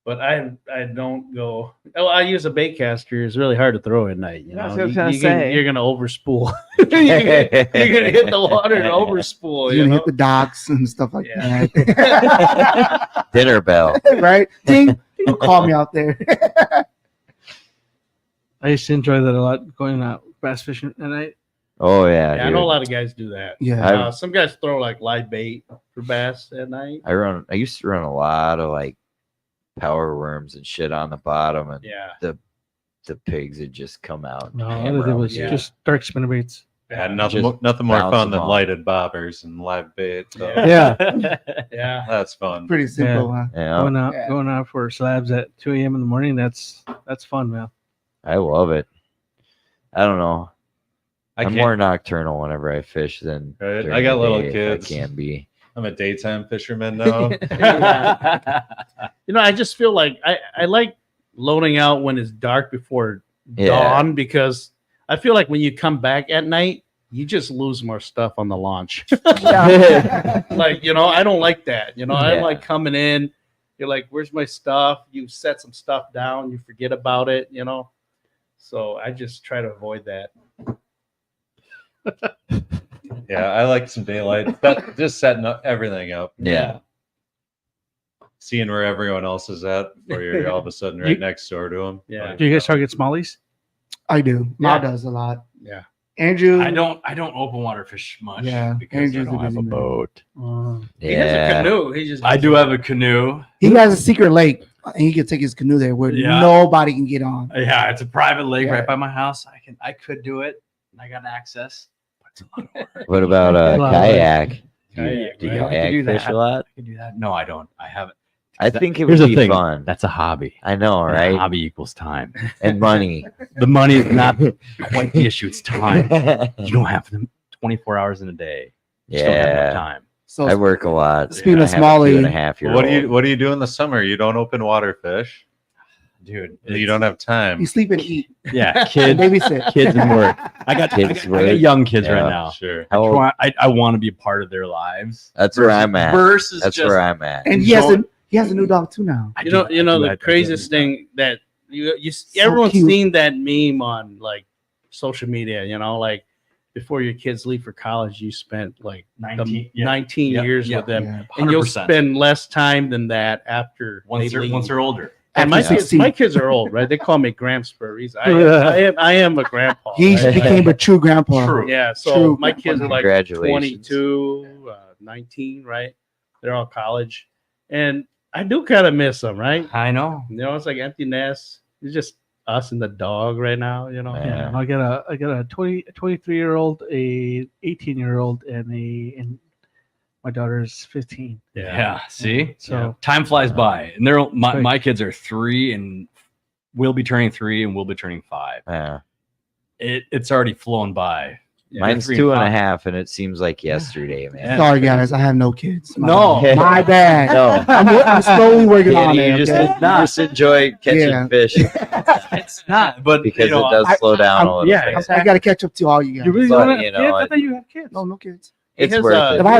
But I don't go. Oh, I use a bait caster. It's really hard to throw at night. That's what I was gonna say. You're gonna overspool. you're gonna hit the water and overspool. You hit the docks and stuff like Yeah. that. Dinner bell. Right? Ding. People call me out there. I used to enjoy that a lot, going out bass fishing at night. Oh yeah, Yeah, I dude. know a lot of guys do that. Yeah. Some guys throw like live bait for bass at night. I used to run a lot of like power worms and shit on the bottom, and Yeah. the pigs would just come out. No, and all I hammer did 'em. was Yeah. just dark spinnerbaits. Yeah, Just nothing more bounce fun them than off. lighted bobbers and live bait. So Yeah, Yeah. that's fun. Pretty simple, huh? Yeah, going out for slabs at 2 a.m. in the morning. That's fun, man. I love it. I don't know. I I'm can't- more nocturnal whenever I fish than Right, during I got the little day if kids. I can be. I'm a daytime fisherman now. I just feel like I like loading out when it's dark before Yeah. dawn because I feel like when you come back at night, you just lose more stuff on the launch. Yeah. Like, I don't like that. I Yeah. like coming in. You're like, where's my stuff? You set some stuff down, you forget about it, So I just try to avoid that. Yeah, I like some daylight. Just setting up everything up, Yeah. seeing where everyone else is at before you're all of a sudden right next door to them. Yeah. Do you guys target smallies? I do. Ma Yeah. does a lot. Yeah. Andrew. I don't open water fish much. Yeah, because Andrew's I a don't have busy a man. boat. He has a Yeah. canoe. He just I do have a canoe. He has a secret lake, and he can take his canoe there where Yeah. nobody can get on. Yeah, it's a private lake Yeah. right by my house. I could do it. I got access. But it's a lot of work. What about Well, kayak? Kayak, Do you right? I could kayak do fish that. a lot? I can do that. No, I don't. I haven't. I That- think it Here's would the be thing. fun. That's a hobby. I know, And right? hobby equals time. And money. The money is not quite the issue. It's time. You don't have them 24 hours in a day. You just don't have enough Yeah. time. So I work a lot. Speaking I of have a Smalley- 2.5-year-old. What do you do in the summer? You don't open water fish. Dude, You don't have time. you sleep and eat, Yeah, and kids, babysit. kids and work. I got Kids I got work. young kids Yeah. right now. Sure. How old? I want to be a part of their lives. That's where I'm at. Versus That's just where I'm at. And he has a new dog too now. I You do- know, I do- I the do- craziest thing that So everyone's cute. seen that meme on like social media. Like before your kids leave for college, you spent like 19, yeah. 19 Yep, years yep. with them, Yeah. and you'll 100%. spend less time than that after once they leave. they're older. And my After kids, 16. my kids are old, right? They call me Gramps for a reason. I am a grandpa. He right? became a true grandpa. True. Yeah, so True. my kids are like Congratulations. 22, 19, right? They're all college, and I do kind of miss them, right? I know. It's like empty nest. It's just us and the dog right now. Yeah. I got a 23-year-old, a 18-year-old, and my daughter's 15. Yeah. See, So- time flies by, and my Right. my kids are 3 and will be turning 3 and will be turning 5. Yeah. It's already flown by. Mine's 3 2 and a 5. half, and it seems like yesterday, man. Sorry, guys. I have no kids. No. My bad. No. I'm slowly working on Danny, it. you okay? just enjoy catching Yeah. fish It's not, but because you know, it does slow down a little yeah, bit. I got to catch up to all you guys. You really But, want to? you know, Yeah, I it- thought you had kids. No kids. It's has worth a- it. If I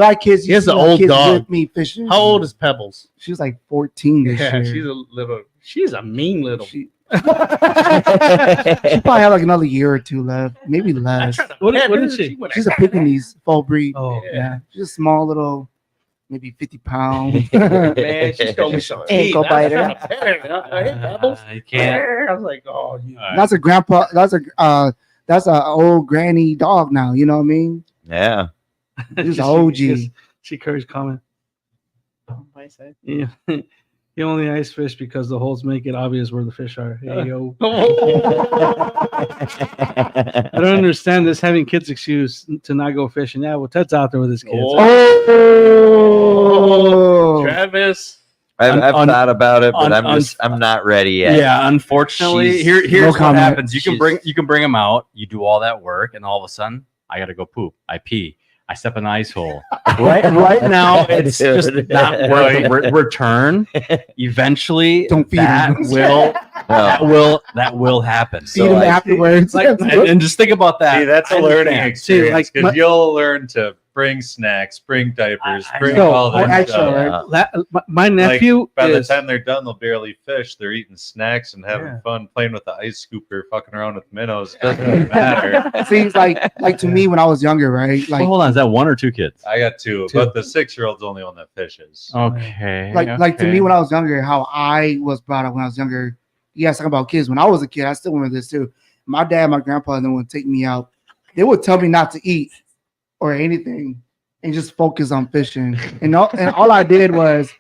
have kids, He has you an see my old kids dog. with me fishing. How old is Pebbles? She was like 14 this Yeah, year. she's a mean little. She probably have like another year or two left, maybe less. What is she? She's a Pekingese full breed. Oh, Yeah, she's a small little, maybe 50 pounds. Man, she showed me some Ankle teeth. I was biter. trying to pet her. Hey, Pebbles. I can't. I was like, oh, you. That's a grandpa. That's a old granny dog now. You know what I mean? Yeah. She's an OG. She Curry's comment. Yeah. He only ice fish because the holes make it obvious where the fish are. Hey, yo. I don't understand this having kids excuse to not go fishing. Yeah, well, Ted's out there with his kids. Oh, Travis. I've Un- thought about it, but un- I'm not ready yet. Yeah, unfortunately, She's- here's No what comment. happens. You can She's- bring them out. You do all that work, and all of a sudden, I gotta go poop. I pee. I step in the ice hole. Right now, it's just Dude. not worth the return. Eventually, Don't feed that him. that will happen. feed him like- afterwards. And just think about that. See, that's a I learning understand. experience See, because like, you'll learn to bring snacks, bring diapers, I bring know. all that Extra, stuff. right? My nephew By the is time they're done, they'll barely fish. They're eating snacks and having Yeah. fun playing with the ice scooper, fucking around with minnows. Doesn't really matter. Seems like to me when I was younger, right? Well, Like hold on, is that 1 or 2 kids? I got two, Two. but the 6-year-old's the only one that fishes. Okay. like to me when I was younger, how I was brought up when I was younger. You guys talking about kids. When I was a kid, I still remember this too. My dad, my grandpa, and then would take me out. They would tell me not to eat or anything and just focus on fishing. And all I did was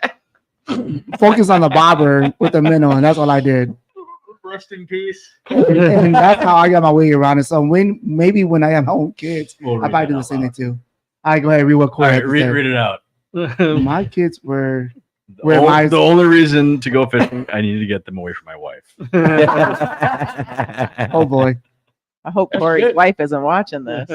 focus on the bobber with the minnow, and that's all I did. Rest in peace. And that's how I got my way around it. So maybe when I have my own kids, We'll I read probably that do the out same loud. thing too. I go ahead, read what All Corey right, had to say. read it out. My kids were The the only reason to go fishing, I needed to get them away from my wife. oh boy. I hope Corey's good. wife isn't watching this.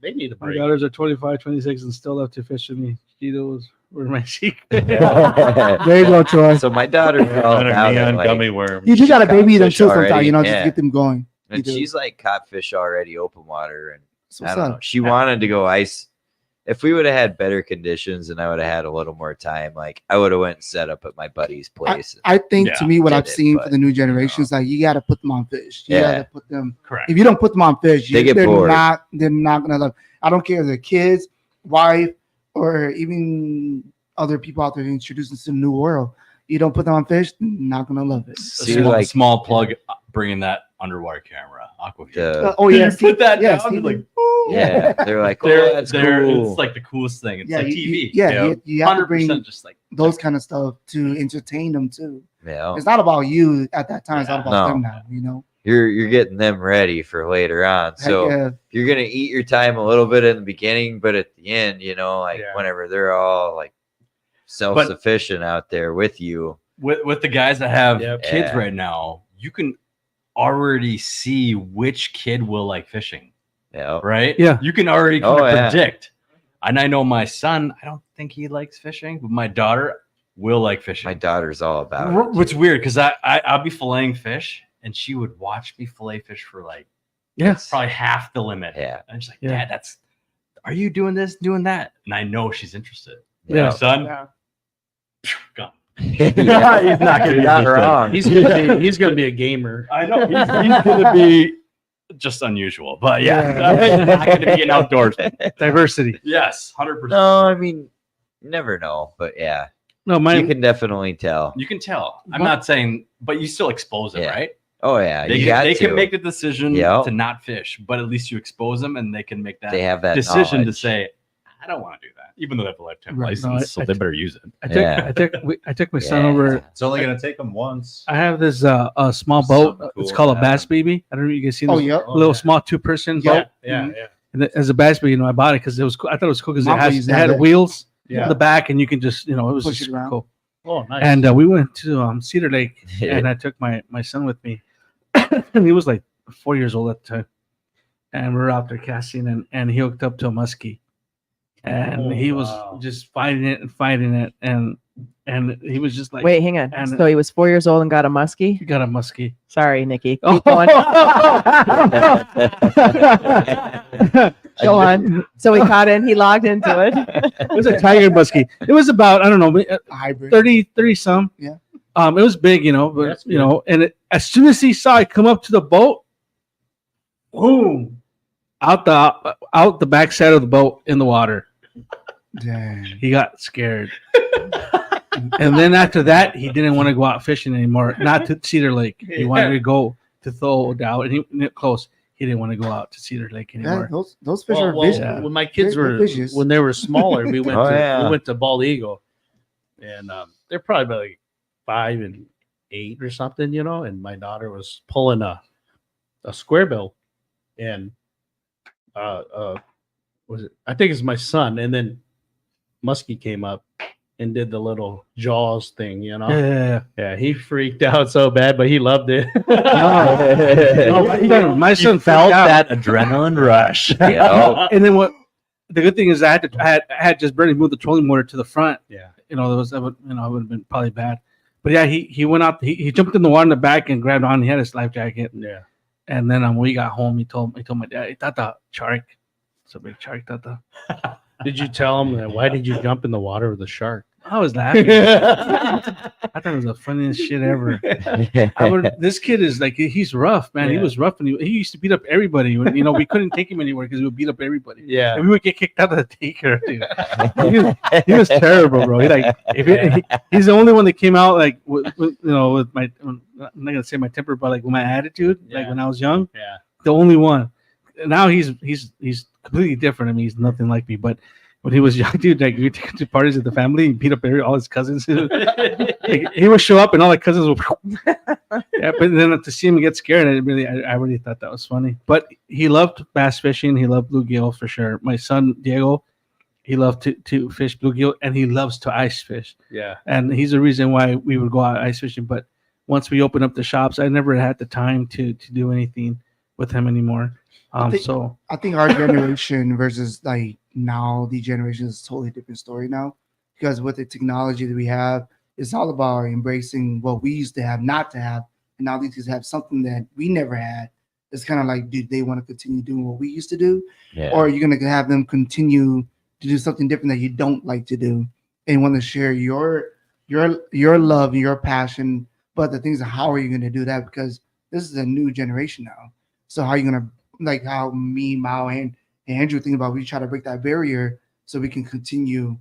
They need a My break. daughters are 25, 26, and still love to fish with me. Cheetos were my secret. There you go, Troy. So my daughter's all And a about it. neon Like, gummy worm. You do got to baby them Fish too already, sometimes, just yeah. to get them going. and You do. she's like caught fish already, open water, and So I what's don't know. up? She wanted to go ice. If we would have had better conditions and I would have had a little more time, like I would have went and set up at my buddy's place. I think Yeah, to me, what did I've it, seen for but, the new generations, like you got to put them on fish. You Yeah. got to put them. Correct. If you don't put them on fish, They get they're bored. They're not gonna love. I don't care if they're kids, wife, or even other people out there introducing to the new world. You don't put them on fish, they're not gonna love it. See, small, like small plug, bringing that underwater camera, Aquaview. the, Oh yeah, Put that yes, down, see, like, yeah, they're like, oh, they're, that's they're, cool. it's like the coolest thing. It's yeah, like you- TV. yeah, you have to bring 100% just like those kind of stuff to entertain them too. Yeah. It's not about you at that time. It's all about No. them now. You know. You're getting them ready for later on. Heck So yeah. you're gonna eat your time a little bit in the beginning, but at the end, like Yeah. whenever they're all like self-sufficient out there with you. with the guys that have Yep. kids Yeah. right now, you can already see which kid will like fishing, Yeah. right? Yeah. You can already kind Oh, of yeah. predict. And I know my son, I don't think he likes fishing, but my daughter will like fishing. My daughter's all about it. Which weird because I'll be filleting fish and she would watch me fillet fish for like Yes. probably half the limit. Yeah. And she's like, Yeah. Dad, are you doing this, doing that? And I know she's interested. Yeah. My son, Yeah. gone. Yeah, he's not He's not just wrong. He's gonna be a gamer. I know he's gonna be just unusual, but yeah, he's not gonna be getting outdoors. Diversity. Yes, 100%. No, I mean, you never know, but yeah, No, you mine. can definitely tell. You can tell. I'm What? not saying, but you still expose them, Yeah. right? Oh yeah, They, you can, got they to. can make the decision Yep. to not fish, but at least you expose them, and they can make that They have that decision to knowledge. say, "I don't want to do that," even though they have a lifetime Right. license, No, so I they better use it. I took my son Yeah. over. It's only gonna take them once. I have this a small boat. Something It's cool called a to bass have. baby. I don't know if you guys seen Oh this yeah. little small 2-person Yeah. boat. Yeah, Mhm. yeah. And as a bass baby, I bought it because it was. I thought it was cool because Mama it used had to have that. wheels Yeah. in the back, and you can just it was Push just it around. cool. Oh, nice. And we went to Cedar Lake, and I took my son with me, and he was like 4 years old at the time, and we were out there casting, and he hooked up to a muskie, and Oh, he was wow. just fighting it, and he was just like, Wait, hang on. and- So he was 4 years old and got a muskie. he got a muskie. Sorry, Nikki. Oh. Keep going. Go on. So he caught in. He logged into it. It was a tiger muskie. It was about, I don't know, A hybrid. 30 some. Yeah. It was big, but That's and as soon as he saw it come up to the boat, boom, out the backside of the boat in the water. Dang. He got scared. And then after that, he didn't want to go out fishing anymore. Not to Cedar Lake. He wanted to go to Thorold, and he close. He didn't want to go out to Cedar Lake Yeah, anymore. those fish Well, are well, vicious. when my kids They're were vicious. when they were smaller, we went Oh, to yeah. we went to Bald Eagle, and they're probably about like 5 and 8 or something, and my daughter was pulling a square bill, and was it? I think it's my son, and then Muskie came up and did the little Jaws thing, Yeah, he freaked out so bad, but he loved it. My son felt freaked out. that adrenaline rush. And then what? The good thing is I had just barely moved the trolling motor to the front. Yeah, It would have been probably bad. But yeah, he went out. He jumped in the water in the back and grabbed on. He had his life jacket. yeah. And then when we got home, he told my dad, "Hey, Tata, shark. It's a big shark, Tata." Did you tell him that? Why did you jump in the water with the shark? I was laughing. I thought it was the funniest shit ever. This kid is like, he's rough, man. He Yeah. was rough, and he used to beat up everybody. We couldn't take him anywhere because he would beat up everybody. Yeah. And we would get kicked out of the daycare, dude. He was terrible, bro. He's the only one that came out like with my, I'm not gonna say my temper, but like with my attitude, like Yeah. when I was young. Yeah. The only one. Now he's completely different. I mean, he's nothing like me, but when he was young, dude, like we take him to parties with the family, he beat up all his cousins. Like, he would show up and all the cousins would yeah, but then to see him get scared, I really thought that was funny. But he loved bass fishing, he loved bluegill for sure. My son Diego, he loved to fish bluegill, and he loves to ice fish. Yeah. And he's the reason why we would go out ice fishing. But once we opened up the shops, I never had the time to do anything with him anymore. I think our generation versus like now the generation is a totally different story now, because with the technology that we have, it's all about embracing what we used to have, not to have, and now these kids have something that we never had. It's kind of like, do they want to continue doing what we used to do, or are you going to have them continue to do something different that you don't like to do and want to share your love and your passion? But the things are, how are you going to do that? Because this is a new generation now. So how are you going to, like how me, Mao, and Andrew think about, we try to break that barrier so we can continue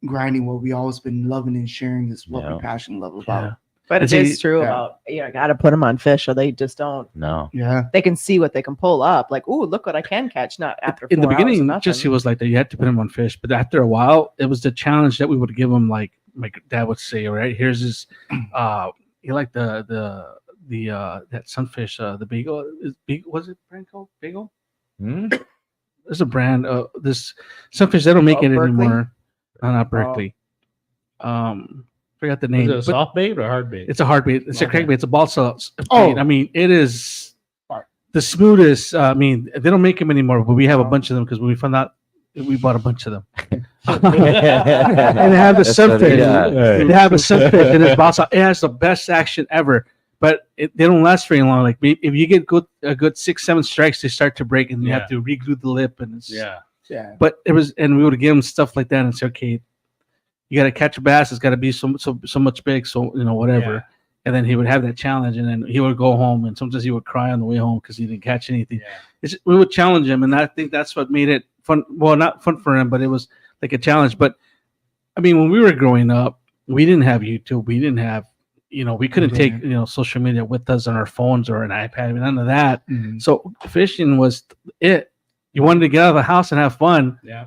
grinding what we always been loving and sharing this what we passion love about. Yeah. But And it is see- true yeah. about, I got to put them on fish or they just don't. No. Yeah. They can see what they can pull up. Like, ooh, look what I can catch. Not after in the 4 hours of beginning, nothing. just he was like that. You had to put him on fish, but after a while, it was the challenge that we would give him. Like my dad would say, "All right, here's his." He liked the that sunfish, the bagel. Was it brand called bagel? There's a brand. This sunfish they don't make it Berkeley? anymore. No, not Berkeley. Forgot the Is name. it a but soft bait or hard bait? it's a hard bait. It's a Okay. crankbait. It's a balsa. Oh. I mean, it is the smoothest. I mean, they don't make them anymore, but we have a bunch of them because when we found out, we bought a bunch of them. And they have the That's what sunfish. it is. They have a sunfish and it's balsa. It has the best action ever, but they don't last very long. Like if you get a good 6-7 strikes, they start to break, and you have to re-glue the lip. And it's Yeah. Yeah. But it was, and we would give them stuff like that and say, okay, you got to catch a bass. It's got to be so much big. So, whatever. Yeah. And then he would have that challenge, and then he would go home, and sometimes he would cry on the way home because he didn't catch anything. Yeah. We would challenge him, and I think that's what made it fun. Well, not fun for him, but it was like a challenge. But I mean, when we were growing up, we didn't have YouTube. We didn't have, we couldn't take, social media with us on our phones or an iPad. I mean, none of that. Mhm. So fishing was it. You wanted to get out of the house and have fun. Yeah.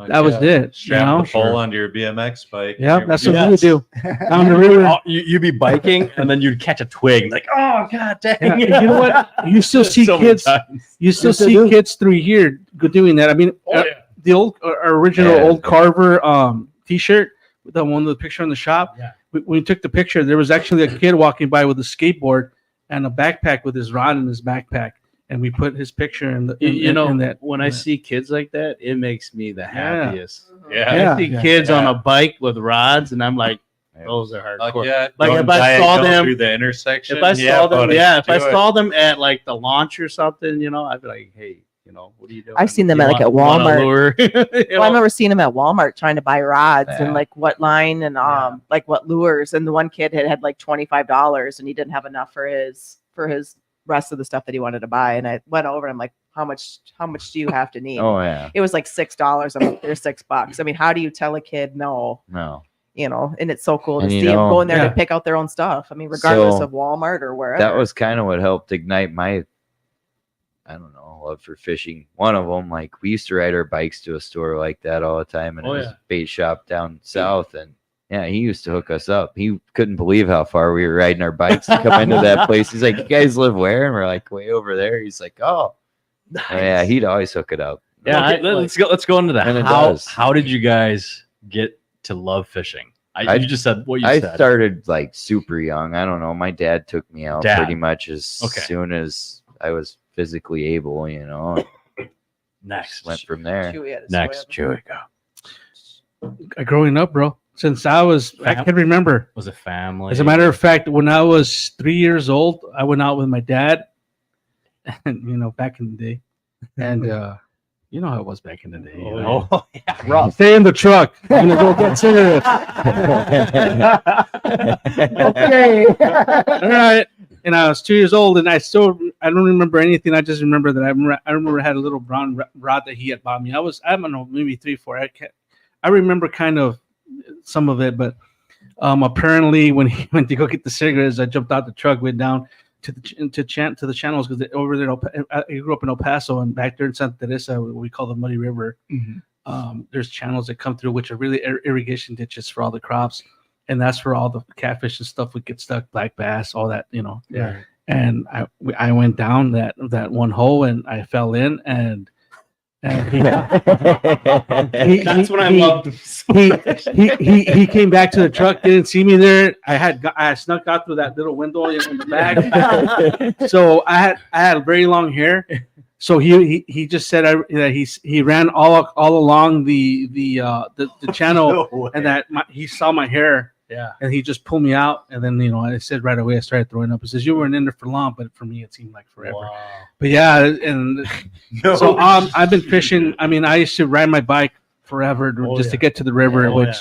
That was it. Strap the pole onto your BMX bike. Yeah, that's what we would Yes. do. Down the river. Oh, you'd be biking and then you'd catch a twig, like, oh god dang! Yeah, you know what? You still see So many kids. times. You still Yes, I see do. kids through here doing that. I mean, the old our original Yeah. old Carver T-shirt with the one with the picture on the shop. Yeah. When we took the picture, there was actually a kid walking by with a skateboard and a backpack with his rod in his backpack, and we put his picture in the. in that. When I see kids like that, it makes me the happiest. Yeah. I see kids on a bike with rods, and I'm like, those are Like, hardcore. yeah, Like, going if I saw diagonal them- through the intersection. If I saw them, buddy, if I do it. saw them at like the launch or something, I'd be like, hey, what are you doing? I've seen them You at, like, at want a Walmart. lure? Well, I remember seeing him at Walmart trying to buy rods Yeah. and like what line and Yeah. like what lures. And the one kid had like $25 and he didn't have enough for his rest of the stuff that he wanted to buy. And I went over and I'm like, how much do you have to need? Oh yeah. It was like $6. I'm like, there's $6. I mean, how do you tell a kid no? No. And it's so cool to And see them going there yeah. to pick out their own stuff. I mean, regardless So, of Walmart or wherever. That was kind of what helped ignite my, I don't know, love for fishing. One of them, like we used to ride our bikes to a store like that all the time, and Oh, it was yeah. a bait shop down south, and Yeah, he used to hook us up. He couldn't believe how far we were riding our bikes to come into that place. He's like, "You guys live where?" And we're like, "Way over there." He's like, "Oh, yeah." He'd always hook it up. Yeah, Okay, let's go into that. And it How does. how did you guys get to love fishing? You just said what you I said. started like super young. I don't know. My dad took me out Dad. pretty much as soon as I was physically able, and Next, went from there. Chewy had a next, swim. Chewy, go. Growing up, bro, since I can remember. Was it family? As a matter of fact, when I was 3 years old, I went out with my dad, and back in the day, and you know how it was back in the day. You know? Oh, yeah, rough. Stay in the truck. I'm gonna go get cigarettes. Okay. All right. And I was 2 years old, and I don't remember anything. I just remember that I remember I had a little brown rod that he had bought me. I don't know, maybe 3, 4. I remember kind of some of it, but apparently when he went to go get the cigarettes, I jumped out the truck, went down to the channels, because over there, I grew up in El Paso, and back there in Santa Teresa, what we call the Muddy River. There's channels that come through, which are really irrigation ditches for all the crops. And that's where all the catfish and stuff would get stuck, black bass, all that, Yeah. And I went down that one hole, and I fell in, and he, That's when I loved him. he came back to the truck, didn't see me there. I snuck out through that little window in the back. So I had very long hair. So he just said that he ran all along the channel, No way. and that he saw my hair. Yeah. And he just pulled me out, and then I said right away I started throwing up. He says, "You weren't in there for long, but for me it seemed like forever." Wow. But yeah, and so I've been fishing. I mean, I used to ride my bike forever to get to the river, Oh, which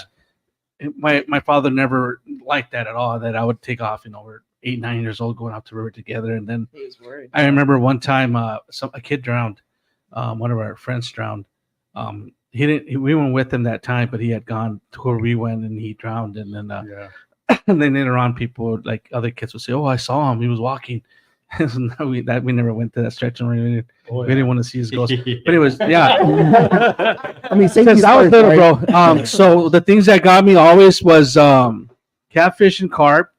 my father never liked that at all. That I would take off, we're 8, 9 years old going out to the river together, and then He was worried. I remember one time a kid drowned. One of our friends drowned. We went with him that time, but he had gone to where we went, and he drowned. And then and then later on, people, like other kids, would say, "Oh, I saw him. He was walking." So we never went to that stretch, and we didn't want to see his ghost. But it was I mean, Since I was little, bro. So the things that got me always was catfish and carp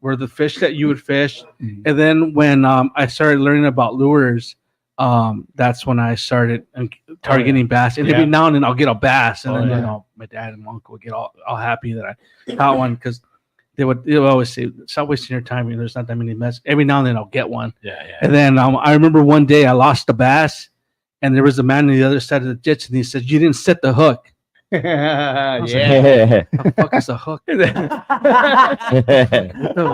were the fish that you would fish. And then when I started learning about lures, that's when I started targeting bass. And every now and then I'll get a bass, and then my dad and my uncle would get all happy that I caught one, because they would always say, "Stop wasting your time. There's not that many bass." Every now and then I'll get one. Yeah. And then I remember one day I lost the bass, and there was a man on the other side of the ditch, and he said, "You didn't set the hook." Yeah. What the fuck is a hook?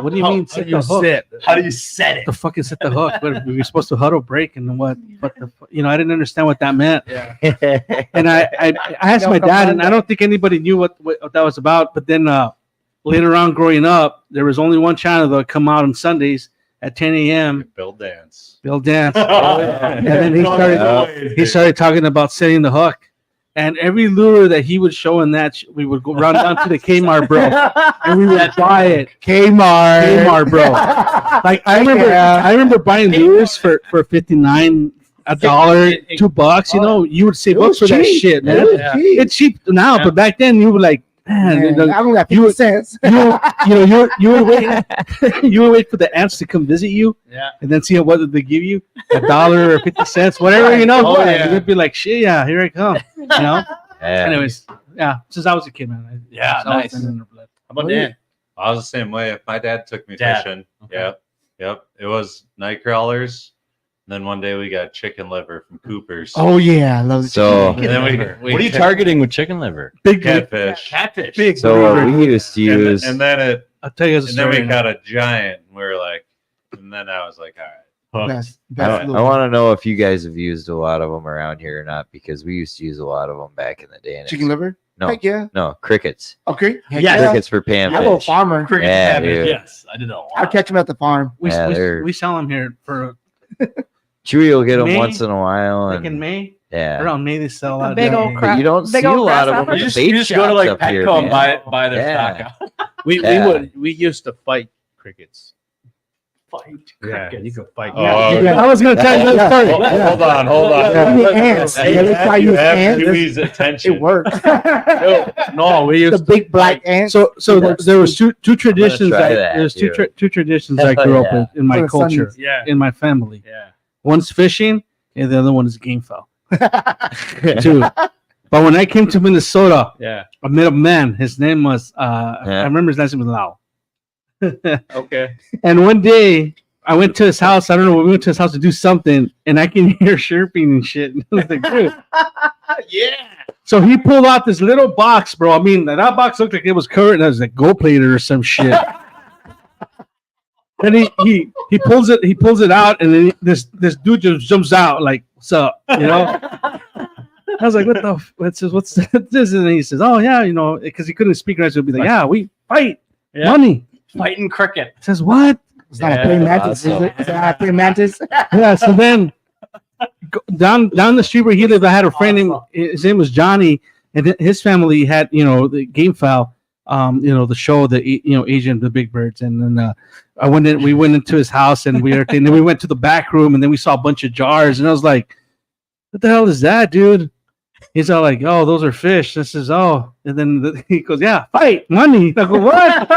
What do you mean set the hook? How do you set it? The fuck is set the hook? What, we were supposed to huddle break, and what the I didn't understand what that meant. Yeah. And I asked my dad, and I don't think anybody knew what that was about. But then later on, growing up, there was only one channel that would come out on Sundays at 10 a.m. Bill Dance. Bill Dance. And then he started talking about setting the hook. And every lure that he would show in that, we would go run down to the Kmart, bro, and we would buy it. Kmart, bro. Like I remember buying lures for $59, $1, $2. You would save up for that shit, man. It's cheap now, but back then you were like, man, I don't got 50 cents. you would wait. You would wait for the ants to come visit you, and then see what did they give you, $1 or 50 cents, whatever, You'd be like, shit, yeah, here I come, Anyways, since I was a kid, man. Nice. How about Dan? I was the same way. If my dad took me Dad. fishing, yep. It was night crawlers. And then one day we got chicken liver from Cooper's. Oh yeah, I love the So- chicken. And then we What are you targeting with chicken liver? Big catfish. Catfish. Big. So what we used to use. And then I'll tell you guys a and then story. we caught a giant. And we were like, and then I was like, all right. Hooked. I Best want to know if you guys have used a lot of them around here or not, because we used to use a lot of them back in the day. And chicken liver. No, Heck yeah. no, crickets. Okay. Heck Yeah. Crickets for I'm a panfish. farmer. Yeah, dude. Yes, I did that a lot. I'll catch them at the farm. we they're- sell them here for Chewy will get them May? once in a while, like in and May. yeah. Around May they sell a lot. big of old that. crap. But you don't Big see a old lot of them. grasshopper. at You the just, bait you just go to shops like up here, Petco and man. buy their Yeah. stock out. We Yeah. used to fight crickets. Yeah, you can fight. Oh, I was gonna tell you that story. Hold on. Yeah. Even ants. Yeah, they try to You use have ants. Dewey's attention. It works. No, we The used big black ants. So there was two traditions. try that, There's two dude. two traditions Hell I grew up yeah. with in my For the culture, Sundays. yeah, in my family. yeah. One's fishing, and the other one is game fowl. Two. But when I came to Minnesota, Yeah. I met a man. His name was I remember his last name was Lau. Okay. And one day I went to his house. I don't know. We went to his house to do something, and I can hear chirping and shit. And I was like, dude. Yeah. So he pulled out this little box, bro. I mean, that box looked like it was covered, and it was like gold plated or some shit. And he pulls it out, and then this dude just jumps out like, "What's up?" You know. I was like, what's this? And he says, "Oh yeah, you know," because he couldn't speak right, so he'd be like, "Yeah, we fight money." Fighting cricket. Says what? It's not a praying mantis, is it? Is that a praying mantis? Yeah. So then down the street where he lived, I had a friend named, his name was Johnny, and his family had, you know, the game fowl, you know, the show, Asian, the big birds. And then we went into his house, and and then we went to the back room, and then we saw a bunch of jars, and I was like, what the hell is that, dude? He's all like, "Oh, those are fish." This is and then he goes, "Yeah, fight money." I go, "What?"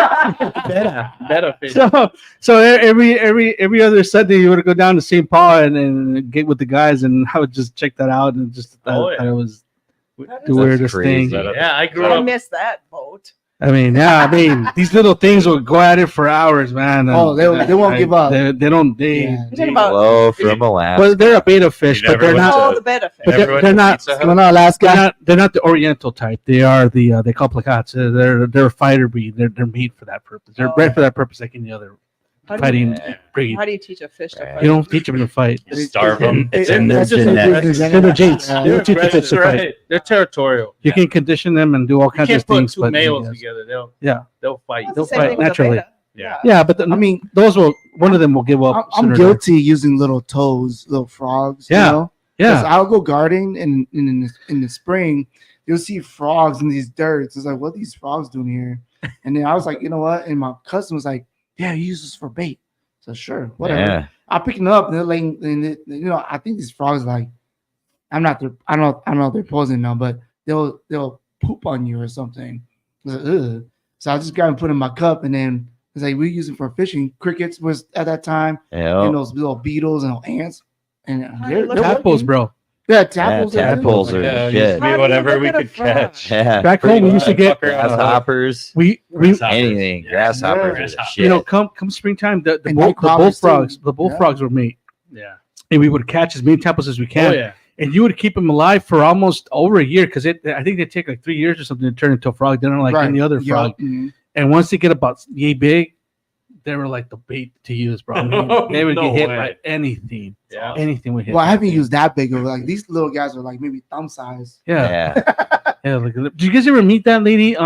Better fish. So every other Sunday, you would go down to St. Paul and get with the guys, and I would just check that out, and just thought it was the weirdest crazy. thing. Yeah, I grew I up. missed that boat. I mean, these little things will go at it for hours, man. Oh, they won't give up. They don't. Yeah. You're talking about Hello from Alaska. Well, they're a beta fish, You but never they're went not. the benefit. But Everyone they're to not. Pizza Hut? Going to Alaska. They're not the Oriental type. They are they call placats. They're a fighter breed. They're made for that purpose. They're bred for that purpose, like any other How do fighting you, breed. how do you teach a fish to fight? You don't teach them to fight. You starve them. It's in their That's just genetics. They're the genes. Yeah. You don't teach the fish to fight. Right. They're territorial. You can condition them and do all You kinds can't of put things, two but males yes. together. They'll fight. That's They'll the same fight thing with the naturally. beta. Yeah. Yeah, but I mean, one of them will give up. I'm sooner or guilty using little toads, little frogs. Yeah. You know? later. 'Cause Yeah, I'll go gardening, and in the spring, you'll see frogs in these dirts. It's like, what are these frogs doing here? And then I was like, you know what? And my cousin was like, "Yeah, you use this for bait." So sure, whatever. Yeah. I'm picking up, and they're laying. And I think these frogs like, I don't know if they're posing now, but they'll poop on you or something. I was like, ugh. So I just grabbed and put it in my cup, and then it's like we use it for fishing. Crickets was at that time, Yeah. and those little beetles and ants, and they're tadpoles, working. bro. Yeah, tadpoles. Yeah, tadpoles are Yeah, shit. be whatever we could catch. Yeah. Back home, we used to get Grasshoppers. we Anything. Grasshoppers Yeah. are shit. come springtime, the And night crawlers, bullfrogs, too. the bullfrogs were made, Yeah. and we would catch as many tadpoles as we Oh can. yeah. And you would keep them alive for almost over a year because I think they take like 3 years or something to turn into a frog. They're not like any other frog. Mhm. And once they get about yay big, they were like the bait to use, bro. I mean, they would No get hit way. by anything. Yeah. Anything would hit. Well, I haven't used that big of like these little guys are like maybe thumb size. Yeah. Yeah. Like, did you guys ever meet that lady?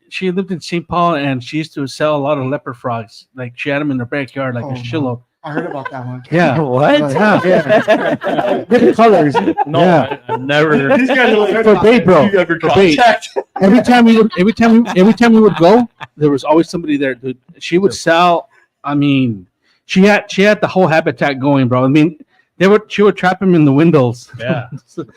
She lived in St. Paul, and she used to sell a lot of leopard frogs. Like she had them in her backyard, like Oh, a no. shillo. I heard about that one. Yeah. What? Yeah. Different colors. No, Yeah. I've never. These guys are like, For bait, bro. you ever For bait. contact? Every time we would go, there was always somebody there. Dude. She would sell. I mean, she had the whole habitat going, bro. I mean, she would trap them in the windows, Yeah.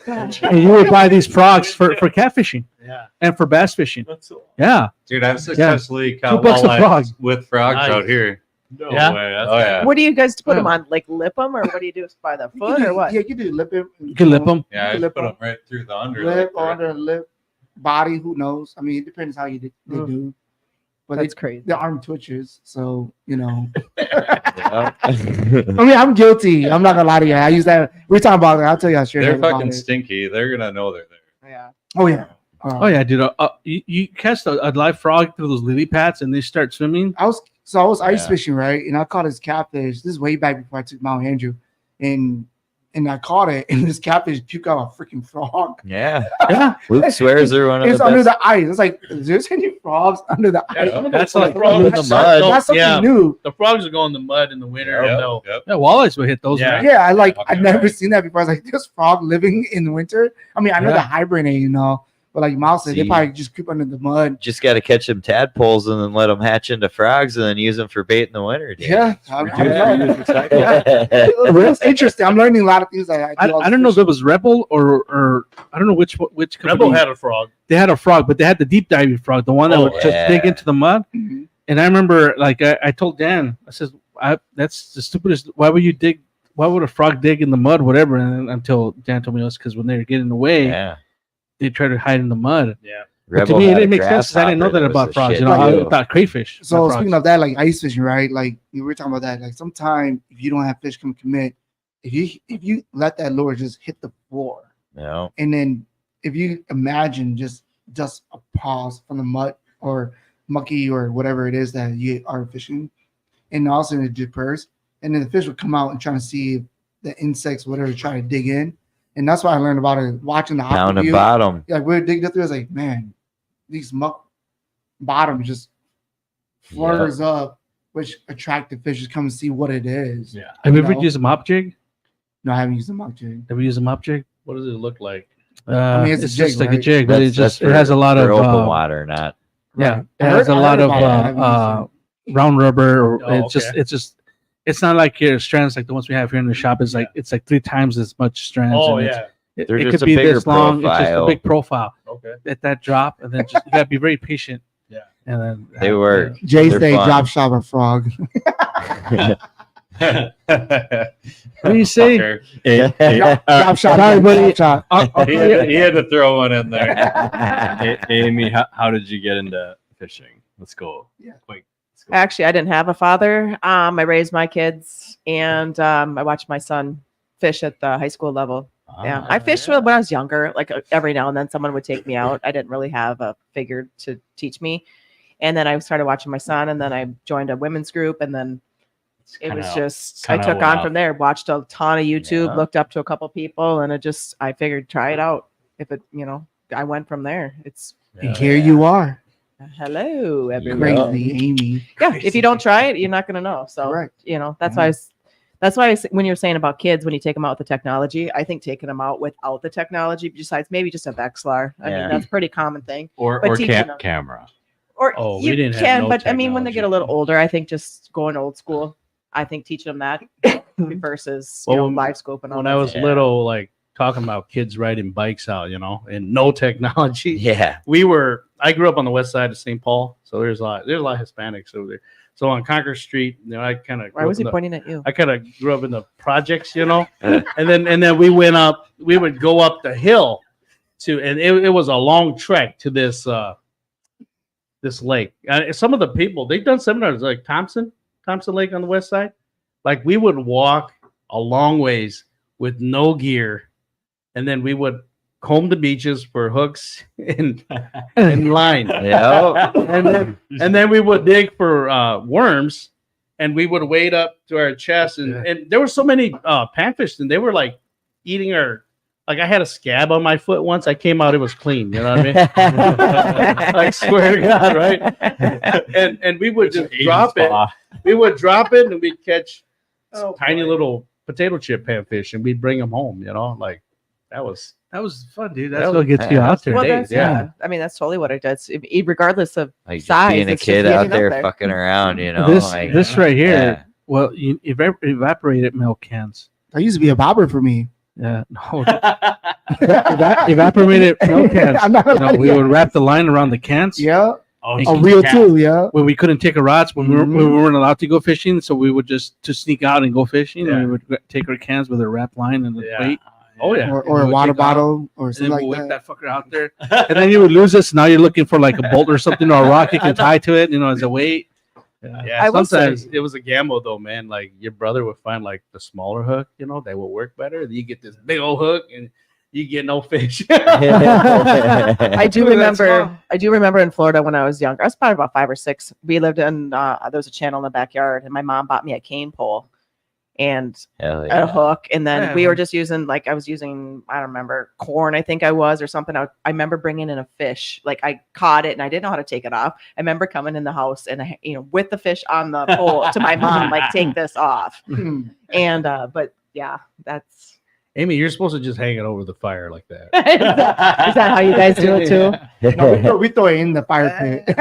and you would buy these frogs for catfishing Yeah. and for bass fishing. That's all. Yeah. Dude, I've successfully caught $2 a walleyes frog. with frogs Nice. out here. No Yeah? way. That's Oh yeah. What do you guys put them Yeah. on? Like lip them, or what do you do by the You foot, can or do- what? Yeah, you can do lip it. You can lip them. Yeah, I Lip just put on- them right through the under. Lip like, under lip, body. Who knows? I mean, it depends how they do. But That's crazy. the arm twitches, so Yeah. I mean, I'm guilty. I'm not gonna lie to you. I use that. We're talking about it. I'll tell you how straight They're up about fucking it. stinky. They're gonna know they're there. Yeah. Oh yeah. Oh yeah, dude. You catch a live frog through those lily pads, and they start swimming. I was ice Yeah. fishing, right? And I caught this catfish. This is way back before I took Mount Andrew, and I caught it, and this catfish puked out a freaking frog. Yeah. Yeah. Luke swears they're one of It's the under best. the ice. It's like, is there any frogs under the ice? Yeah. That's like frogs in the mud. That's something Yeah. new. The frogs will go in the mud in the winter. Yep, No. yep. yeah, walleyes will hit those. Yeah. Right? Yeah, I'd Okay, never right. seen that before. I was like, this frog living in the winter. I mean, I know Yeah. they hibernate, But like Miles said, they See? probably just creep under the mud. Just got to catch them tadpoles and then let them hatch into frogs and then use them for bait in the winter. dude. Yeah, Reduce, it's interesting. I'm learning a lot of things. That I don't know if it was Rebel or I don't know which company. Rebel had a frog. They had a frog, but they had the deep diving frog, the one that would just dig into the mud. Mhm. And I remember, like, I told Dan, I said, that's the stupidest. Why would you dig? Why would a frog dig in the mud, whatever? And until Dan told me it was because when they were getting away, Yeah. they try to hide in the mud. Yeah. But to Rebel me, it had a didn't make sense because I didn't know grasshopper that about was a frogs. shit You know, I too. thought crayfish. So not speaking frogs. of that, like ice fishing, right? Like we were talking about that. Like sometimes if you don't have fish come commit, if you let that lure just hit the floor, No. and then if you imagine just a pause from the mud or mucky or whatever it is that you are fishing, and all of a sudden it disperses, and then the fish will come out and trying to see if the insects, whatever, try to dig in. And that's what I learned about it watching the Down aqua to view. bottom. Yeah, we're digging up there. I was like, man, these muck bottoms just flutters up, which attract the fish to come and see what it is. Yeah. Have you ever know? used a mop jig? No, I haven't used the muck jig. Have you used a mop jig? What does it look like? mean, it's a it's jig, just like a right? jig, but it just for- it has a lot for of open water, not. yeah, Right. it I has heard- a I lot heard of about that. I haven't used round rubber. Or Oh, it's not like your strands like the ones we have here in the shop. It's like it's like 3 times as much strands. Oh and it's- yeah. They're it just could a be bigger this long. It's just a profile. big profile Okay. at that drop, and then just, you gotta be very patient. Yeah. And then They work. Jay They're say fun. drop shot a frog. What do you say? Fucker. Drop shot. Sorry, buddy. Drop shot. He had to throw one in there. Amy, how did you get into fishing? Let's go. Yeah. Quick. Let's go. Actually, I didn't have a father. I raised my kids, and I watched my son fish at the high school level. Yeah, I fished when I was younger. Like every now and then, someone would take me out. I didn't really have a figure to teach me, and then I started watching my son, and then I joined a women's group, and then it was just I kinda took went on out. from there. Watched a ton of YouTube, Yeah. looked up to a couple people, and I figured try it out. If it, I went from there. It's And here you are, hello everyone. crazy Amy. Yeah, if you don't try it, you're not gonna know. So Correct. that's why. That's why when you're saying about kids, when you take them out with the technology, I think taking them out without the technology, besides maybe just a Vexlar, I Yeah. mean that's a pretty common thing. Or But teaching them. camera. Or Oh, we you didn't have can, no but I mean when they get a little technology. older, I think just going old school. I think teaching them that versus Well, live scope and all When that I was stuff. little, like talking about kids riding bikes out, and no technology. Yeah. I grew up on the west side of St. Paul, so there's a lot of Hispanics over there. So on Concord Street, I kind of Why was he pointing at you? I kind of grew up in the projects, and then we would go up the hill and it was a long trek to this lake. Some of the people, they've done seminars like Thompson Lake on the west side. Like we would walk a long ways with no gear, and then we would comb the beaches for hooks and line. Yeah. And then we would dig for worms, and we would wade up to our chest, and there were so many panfish, and they were like eating our. Like I had a scab on my foot once. I came out, it was clean. You know what I mean? I swear to God, right? And we would just drop it. We would drop it, and we'd catch tiny little potato chip panfish, and we'd bring them home. Like that was. That was fun, dude. That That's was- what gets you out there. Well, days, that's, yeah. I mean, that's totally what it does. Regardless of Like just size, being a it's just kid getting out up there there. fucking around, This right here. Yeah. Well, you evaporated milk cans. That used to be a bobber for me. Yeah, no, evaporated milk cans. I'm not gonna lie to We you. would wrap the line around the cans. Yeah, Oh, A a real too. Yeah, When we couldn't take our rods, when Mhm. we weren't allowed to go fishing, so we would just to sneak out and go fishing. Yeah. And we would take our cans with a wrapped line and the Yeah. weight. Oh yeah. or We a would water take off, bottle or And something then we'll like whip that. that fucker out there, and then you would lose us. Now you're looking for like a bolt or something or a rock you can tie to it, as a weight. Yeah, I will sometimes say- it was a gamble though, man. Like your brother would find like the smaller hook, that would work better. Then you get this big old hook and you get no fish. I do That's remember. fun. I do remember in Florida when I was younger. I was probably about 5 or 6. We lived in. There was a channel in the backyard, and my mom bought me a cane pole and Hell a yeah. hook. And then Yeah, we were man. just using, I was using, I don't remember, corn. I think I was or something. I remember bringing in a fish. Like I caught it, and I didn't know how to take it off. I remember coming in the house and with the fish on the pole to my mom, like take this off. And but yeah, that's. Amy, you're supposed to just hang it over the fire like that. Is that how you guys do it too? No, we throw it in the fire pit.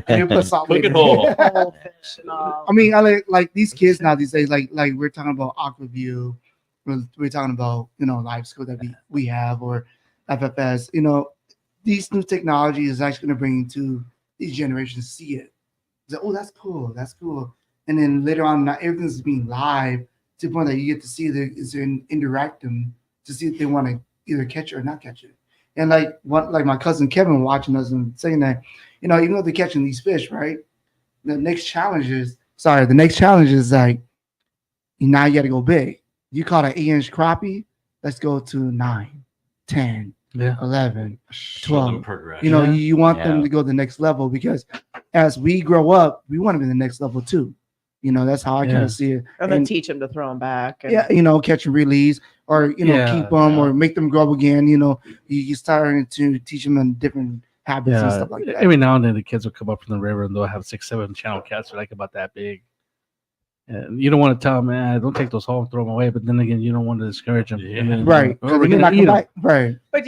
And you put salt Cook it later. whole. Whole fish and all. I mean, I like these kids now these days. Like we're talking about Aquaview, we're talking about life school that we have or FFS. These new technology is actually going to bring to these generations see it. It's like, oh, that's cool. And then later on, not everything's being live to the point that you get to see interact them to see if they want to either catch it or not catch it. And like my cousin Kevin watching us and saying that, even though they're catching these fish, right? The next challenge is like, now you got to go big. You caught an 8-inch crappie, let's go to 9, 10, Yeah. 11, Show them 12. progression. You want them Yeah. to go to the next level because as we grow up, we want to be the next level too. That's how I kind Yeah. of see it. And then And, teach them to throw them back. And, yeah, catch and release or, Yeah, keep them yeah. or make them grow up again. You starting to teach them different habits and Yeah. stuff like that. Every now and then the kids will come up from the river and they'll have 6, 7 channel cats that are like about that big. And you don't want to tell them, man, don't take those home, throw them away. But then again, you don't want to discourage them. Yeah. And then, Right. oh, we're Because gonna not eat gonna 'em. bite. Right. But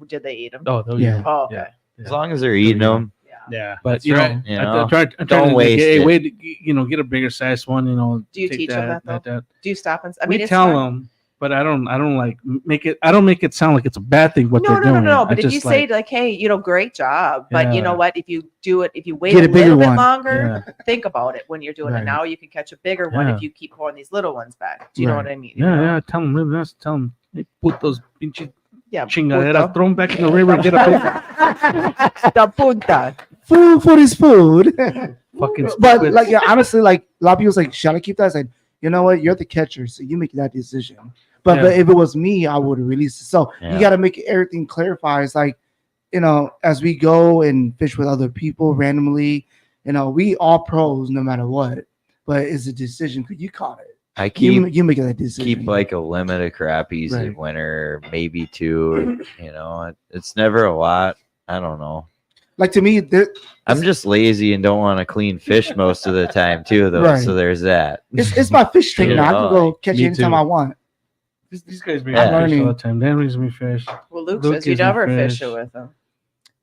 did they eat them? Oh, they'll Yeah. eat 'em. Oh, okay. Yeah. As long as they're eating them, Yeah. But That's you right. know, You I know, try don't to waste get a it. way to get a bigger size one. Do you take teach them that, though? Do you stop and? I mean, We it's tell fine. them, but I don't like make it. I don't make it sound like it's a bad thing what No, they're no, no, doing. no. I But if you just say like, hey, great job, but you know Yeah. what? If you do it, if you wait Get a a bigger little bit one. longer, Yeah. think about it when you're doing Right. it. Now you can catch a bigger one Yeah. if you keep pulling these little ones back. Do you know Right. what I mean? Yeah, tell them really nice. Tell them, hey, put those pinches Yeah. chingaderas, throw them back in the river, and get a big The punta. Food is food. fucking. But squid. like, yeah, honestly, like a lot of people's like, should I keep that? I said, you know what? You're the catcher, so you make that decision. But Yeah. but if it was me, I would release it. So Yeah. you got to make everything clarify. It's like, as we go and fish with other people randomly, we all pros no matter what. But it's a decision because you caught it. I You keep you make that decision. keep like a limit of crappies in Right. winter, maybe 2. It's never a lot. I don't know. like to me, I'm just lazy and don't want to clean fish most of the time too, though. Right. So there's that. it's my fish tank Yeah. now. I can go catch Me it anytime too. I want. These guys bring Yeah. me fish all Learning. the time. Dan brings me fish. Well, Luke Luke says you gives me never fish fish. it with them.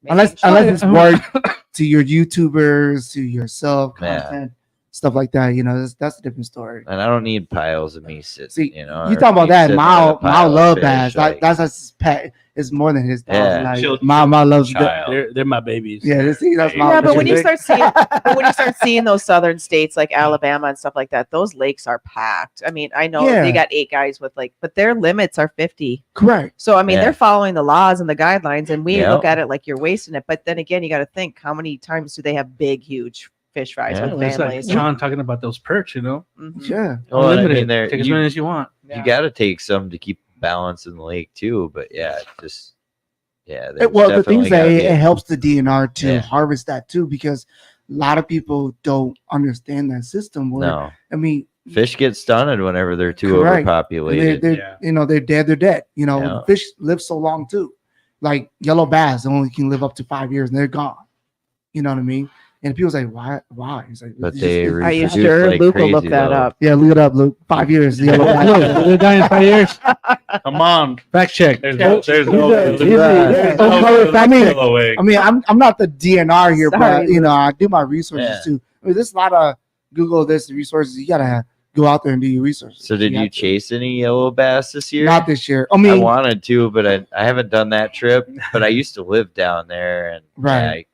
Unless it's Oh, work to your YouTubers, to yourself, Yeah. content, stuff like that. That's a different story. And I don't need piles of me sitting. See, or You talking about me that? sitting on a pile Mao of love fish, bass. like- That's his pet. It's more than his dog. Yeah. Like Chill- Mao loves that. Child. They're my babies. Yeah, see, that's Yeah, Mao. Yeah, but when you Big. start seeing those southern states like Alabama and stuff like that, those lakes are packed. I mean, I know Yeah. they got 8 guys with but their limits are 50. Correct. So I mean, Yeah. they're following the laws and the guidelines, and we Yep. look at it like you're wasting it. But then again, you got to think how many times do they have big, huge fish fries Yeah, with It's like families? John talking about those perch. Mhm. Yeah. Well, I Unlimited. mean, there Take as you, many as you want. Yeah. you got to take some to keep balance in the lake too. But yeah, there's Well, the thing definitely is that gotta it be- helps the DNR to Yeah. harvest that too, because a lot of people don't understand that system. Where no I mean, fish get stunted whenever they're too Correct. overpopulated. they're Yeah. they're dead. They're dead. Yeah. Fish live so long too. Like yellow bass only can live up to 5 years and they're gone. You know what I mean? And people say, why? It's like, But it's they just- Are you reproduce sure? like Luke will look crazy, that though. up. yeah, look it up, Luke. 5 years. Yellow bass. Look, they're dying in 5 years. Come on. Fact check. There's no. There's no. He's a- There's oh, no. I mean- Kiloway. I mean, I'm not the DNR here, Sorry, but I do my resources Yeah. too. I mean, there's a lot of Google this resources. You gotta go out there and do your research. So did you have to. chase any yellow bass this year? Not this year. I I mean, wanted to, but I haven't done that trip. But I used to live down there, and Right.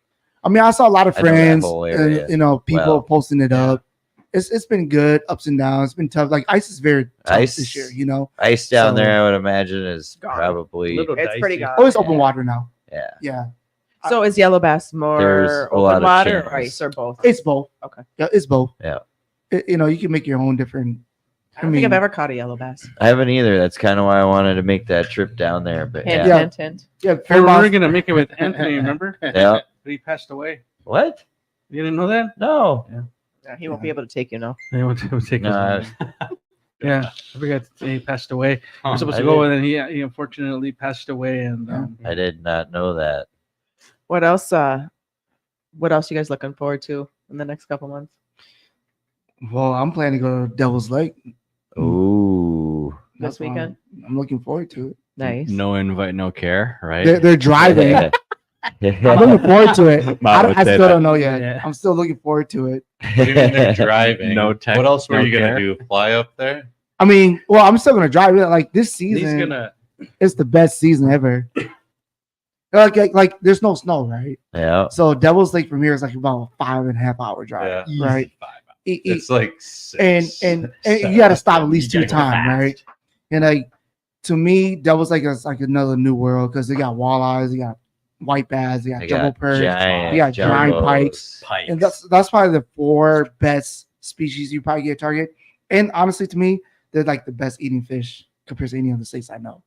I mean, I saw a lot of I know that friends, whole and, area people well. posting it up. It's been good, ups and downs. It's been tough. Like ice is very tough Ice- this year. ice down So- there, I would imagine, is Gone. probably Little It's pretty dicey. gone. Oh, it's open water now. yeah. Yeah, So is yellow bass more There's a lot open of water or channels. ice or both? it's both. Okay. Yeah, it's both. Yeah. You can make your own different. I don't think I've ever caught a yellow bass. I haven't either. That's kind of why I wanted to make that trip down there. But Hint, yeah, hint, hint. Yeah, Hey, we were Fairmont- gonna make it with Anthony. Remember? yeah. But he passed away. What? You didn't know that? No. Yeah, he won't be able to take you now. They went to take No, us. Yeah, I forgot he passed away. We were supposed I to go, did- and then he unfortunately passed away. And I did not know that. What else? What else you guys looking forward to in the next couple months? Well, I'm planning to go to Devil's Lake. Ooh. this fine. weekend? I'm looking forward to it. Nice. No invite, no care, right? They're driving. I'm looking forward to it. Mom would I say still that. don't know yet. Yeah. I'm still looking forward to it. What do you mean they're driving? No tech, What else were no you gonna care? do? Fly up there? I mean, well, I'm still gonna drive it. Like this He's season, gonna. it's the best season ever. Like there's no snow, right? Yeah. So Devil's Lake from here is like about a 5.5 hour drive, Yeah. right? It's like and six, you got to stop at least You 2 gotta go times, fast. right? And like to me, Devil's Lake is like another new world because they got walleyes, they got white bass, they got I jumbo got perch, giant, they got giant jumbos. pikes, Pikes. and that's probably the 4 best species you probably get at Target. And honestly, to me, they're like the best eating fish compared to any of the states I know.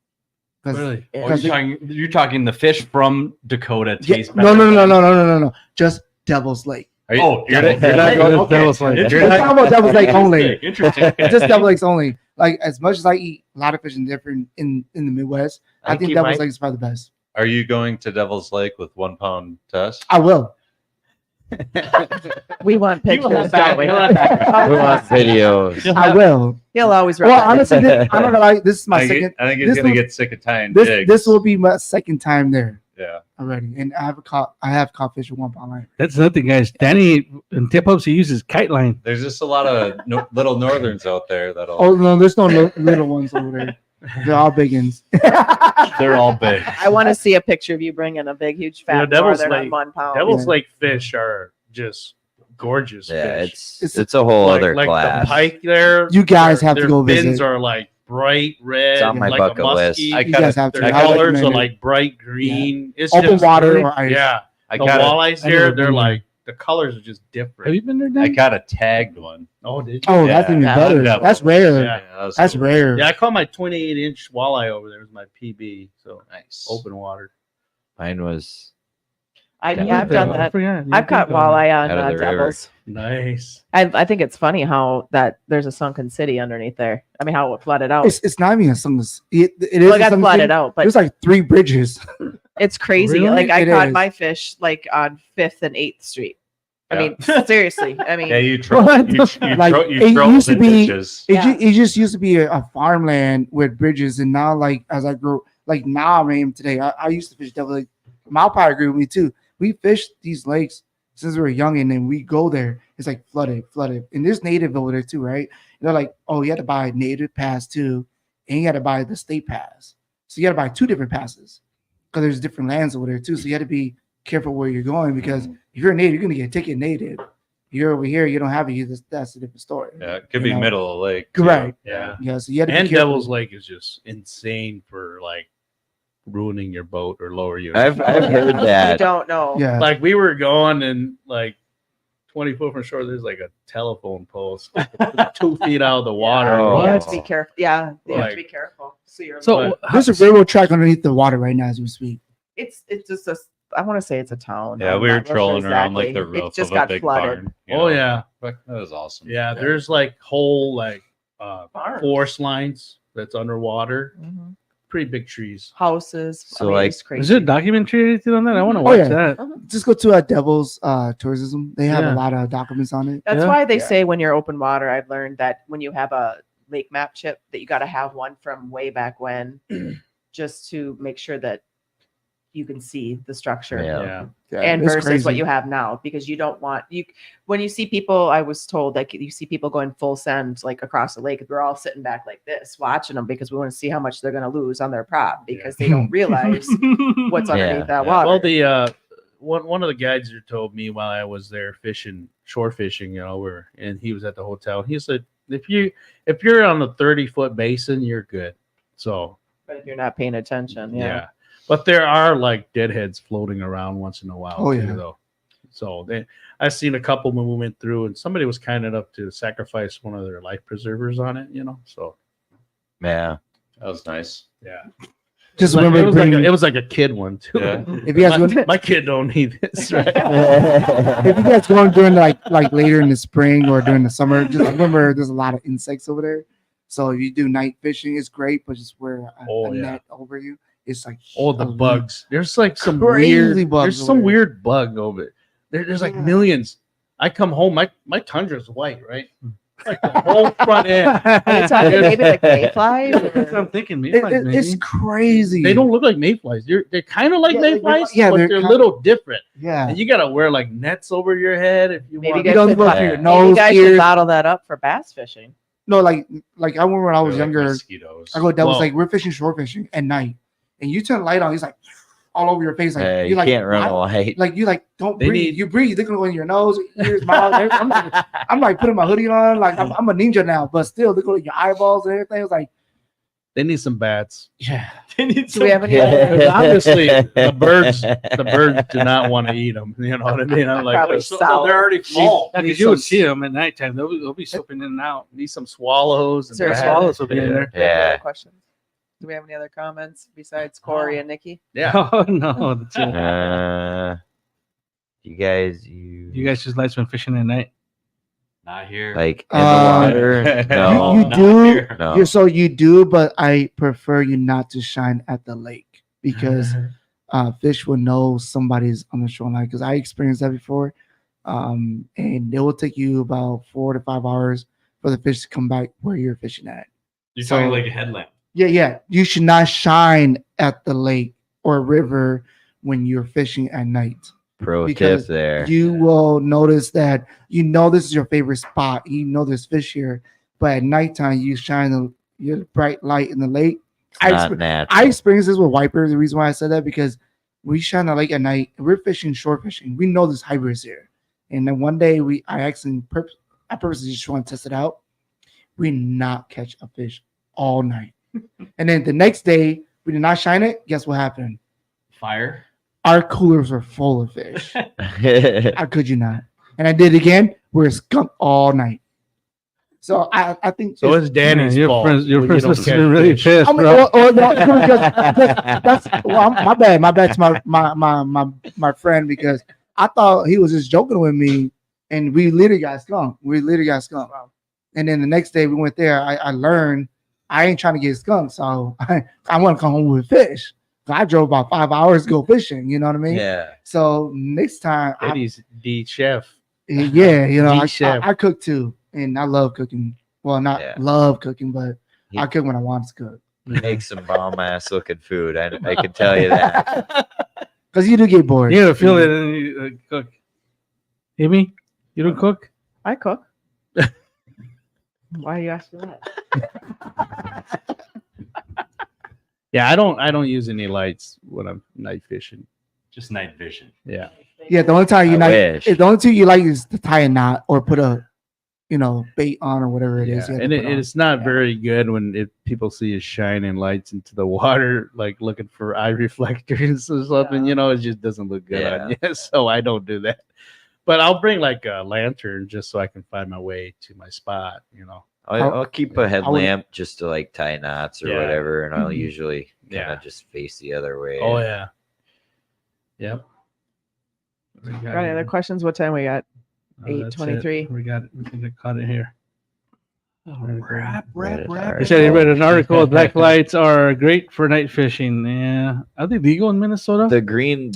'Cause- Really? Oh, because you're talking the fish from Dakota Yeah, taste no, better no, just Devil's Lake. Are you, Oh, you're yeah. not- you're not Okay. going- Okay. Devil's Lake. You're We're not- talking about Devil's Lake only. Interesting. Just Devil's Lake's only. Like as much as I eat a lot of fish in different in the Midwest, I think Devil's Lake is probably the best. Are you going to Devil's Lake with 1 pound test? I will. We want He will pictures, have back- don't we? he'll have back- We want videos. I will. He'll always Well, recommend honestly, I'm not gonna lie. This is my I second. think he's this gonna will- get sick of tying This jigs. this will be my second time there Yeah. already, and I have caught fish with 1 pound line. That's nothing, guys. Danny in tip ups he uses kite line. There's just a lot of little northerns out there that'll. Oh no, there's no little ones over there. They're all big ones. They're all big. I want to see a picture of you bringing a big, huge You know, fat Devil's northern on Lake- 1 pound. Devil's Yeah. Lake fish are just gorgeous. Yeah, fish. it's a whole other like class. the pike there. You guys their- have to their go fins visit. are like bright red, It's on my like bucket a list. musky. I You kinda- guys have to. Their I I colors are recommend it. like bright green. It's Open just, water or ice. Yeah, I the got walleyes I here, never they're been like the colors are just Have different. you been there, I Danny? got a tagged one. Oh, did you? Oh, that's even Yeah. better. Yeah. That's rare. Yeah. That's cool. rare. Yeah, I caught my 28-inch walleye over there. It was my PB. So Nice. open water. Mine was I've done I that. forgot. I've caught walleye on Out of the river. Devils. Nice. I think it's funny how that there's a sunken city underneath there. I mean, how it flooded out. It's not even a song. It is. Well, a it got sunken flooded city. out, but There's like 3 bridges. it's crazy. Really? Like I It caught is. my fish like on 5th and 8th Street. I Yeah. mean, seriously. I mean, Yeah, you What you, the- you, Like, tro- it you trolled used to the be- ditches. It just used to be a farmland with bridges, and now like as I grew, like now I am today. I used to fish Devil Lake. Malpie agree with me too. We fished these lakes since we were young, and then we go there. It's like flooded, and there's native over there too, right? And they're like, oh, you had to buy a native pass too, and you had to buy the state pass. So you got to buy 2 different passes because there's different lands over there too. So you had to be careful where you're going because if you're a native, you're gonna get a ticket native. You're over here, you don't have it. That's a different story. Yeah, it could You be know? middle of the lake. too. Right. Yeah. Yeah. So you had to And be careful. Devil's Lake is just insane for like ruining your boat or lower you. I've heard you that. don't know. Yeah. Like we were going and like 20 foot from shore, there's like a telephone post 2 feet out of the water. Oh. You have to be careful. Yeah, you have Like- to be careful. So you're So There's a railroad track underneath the water right now as we speak. it's just a. I want to say it's a town. Yeah, I'm we were not real sure trolling around like the exactly. roof It just of a got big flooded. barn. you Oh know? yeah. Fuck, that was awesome. Yeah, there's like whole like Farms. forest lines that's underwater. Mhm. Pretty big trees. Houses. So, like, it's crazy. Is there a documentary or anything on that? I want to Oh, watch yeah. that. Just go to Devil's Tourism. They have Yeah. a lot of documents on it. That's Yeah. why they Yeah. say when you're open water, I've learned that when you have a lake map chip, that you got to have one from way back when, just to make sure that you can see the structure. Yeah. Yeah. Yeah, And it's versus what crazy. you have now, because you don't want you when you see people. I was told like you see people going full send like across the lake. We're all sitting back like this, watching them because we want to see how much they're going to lose on their prop because they don't realize what's Yeah, underneath that yeah. water. Well, the one of the guides here told me while I was there fishing, shore fishing, and he was at the hotel. He said, if you're on a 30-foot basin, you're good. So but if you're not paying attention, yeah. But there are like deadheads floating around once in a while. Oh, too, yeah. though. So I seen a couple when we went through, and somebody was kind enough to sacrifice one of their life preservers on it. So Yeah. That was nice. yeah, Just Like, remember, it was like a kid one too. Yeah. if you guys go, My kid don't need this, right? if you guys going during like later in the spring or during the summer, just remember there's a lot of insects over there. So if you do night fishing, it's great, but just wear a Yeah. net over you. It's like Oh, the a bugs. There's like some Crazy weird. bugs There's some over there. weird bug over it. There's like millions. I come home. My tundra's white, right? like the whole front end. Are you talking maybe like mayflies? That's what or- I'm thinking. Mayflies, maybe. It's crazy. They don't look like mayflies. They're kind of like Yeah, mayflies, yeah, but they're they're a kind- little different. Yeah. And you gotta wear like nets over your head if you Maybe want. you You don't should go buy- through your Yeah. Maybe you nose, guys should ears. bottle that up for bass fishing. No, like I remember when I was They're like younger. mosquitoes. I go, that was Well- like we're fishing shore fishing at night, and you turn the light on, he's like all over your face, like you you're like, can't run "What?" a light. Like you like don't They breathe. need- You breathe, they're gonna go in your nose, ears, mouth. Everything. I'm like putting my hoodie on, like I'm a ninja now, but still they go to your eyeballs and everything. It's like, They need some bats. yeah, They need Do we have any? Because obviously the birds do not want to eat them. You know what I mean? I'm like, Probably so- sour. they're already full. Yeah, Need because you would some- see them at nighttime. They'll be swooping in and out. Need some swallows. Is there a bats. swallows will be in there. Do we have any other Yeah. questions? Do we have any other comments besides Corey and Nikki? Yeah. Oh no, that's it. You guys, You guys just like some fishing at night. Not here. like in the Uh, water? No, you not do. here. no. You do, but I prefer you not to shine at the lake because fish will know somebody's on the shoreline. Because I experienced that before, and it will take you about 4 to 5 hours for the fish to come back where you're fishing at. You're So- talking like a headlamp. Yeah. You should not shine at the lake or river when you're fishing at night. Pro because tip there. You will notice that this is your favorite spot. There's fish here, but at nighttime you shine your bright light in the lake. It's not natural. I experienced this with wipers. The reason why I said that because we shine the lake at night. We're fishing shore fishing. We know there's hybrids here, and then one day I purposely just want to test it out. We did not catch a fish all night, and then the next day we did not shine it. Guess what happened? Fire. Our coolers were full of fish. I could you not? And I did it again. We're skunk all night. So I think So it's Danny's your fault. friends, your when friends you don't must have catch been really fish. pissed, I mean, bro. no, that's my bad. My bad to my friend because I thought he was just joking with me, and we literally got skunk. And then the next day we went there. I learned I ain't trying to get skunk, so I want to come home with fish. So I drove about 5 hours to go fishing. You know what I mean? Yeah. So next time, Eddie's the chef. I chef. I cook too, and I love cooking. Well, not Yeah. love cooking, but He- I cook when I want to cook. He makes some bomb ass looking food. I can tell you that. Because you do get bored. You gotta feel it and you cook. Amy, you don't cook? I cook. Why are you asking that? Yeah, I don't use any lights when I'm night fishing. Just night vision. Yeah. Yeah, the only time you I like, wish. the only thing you like is to tie a knot or put a, bait on or whatever it is. Yeah, you have and to put on. it's not Yeah. very good when people see you shining lights into the water, like looking for eye reflectors or something. Yeah. It just doesn't look good on you. So I don't do that. But I'll bring like a lantern just so I can find my way to my spot. I'll keep a would- headlamp just to like tie knots or Yeah. whatever, and I'll Mhm. usually kind Yeah. of just face the other way. Oh yeah. Yep. Got any other questions? What time we got? Oh, that's it. 8:23. We got caught it here. Rap. They said they read an article. Black lights are great for night fishing. Yeah, are they legal in Minnesota? The green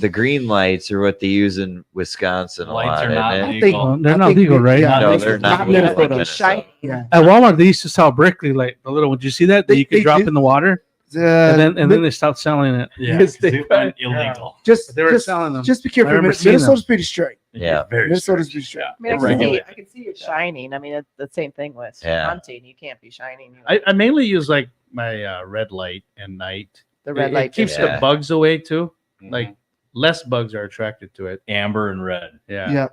lights are what they use in Wisconsin a Lights lot, are not isn't it? legal. Well, they're I not think legal, right? yeah, No, it's they're not legal. legal in Like it's shiny. Minnesota. Yeah. At Walmart, they used to sell Brickley, like the little one. Did you see that? That you could They drop do. in the water, and then they stopped selling it. Yeah, Yes, 'cause they it went are. illegal. just They were just, selling them. just be careful. I remember seeing them. Minnesota's pretty strict. Yeah. Very Minnesota's strict. pretty strict. I mean, I can see it shining. I mean, it's the same thing with Yeah. hunting. You can't be shining. I mainly use like my red light at night. The red It light keeps Yeah. the bugs away too. Mhm. Like less bugs are attracted to it. amber and red. Yeah. Yeah.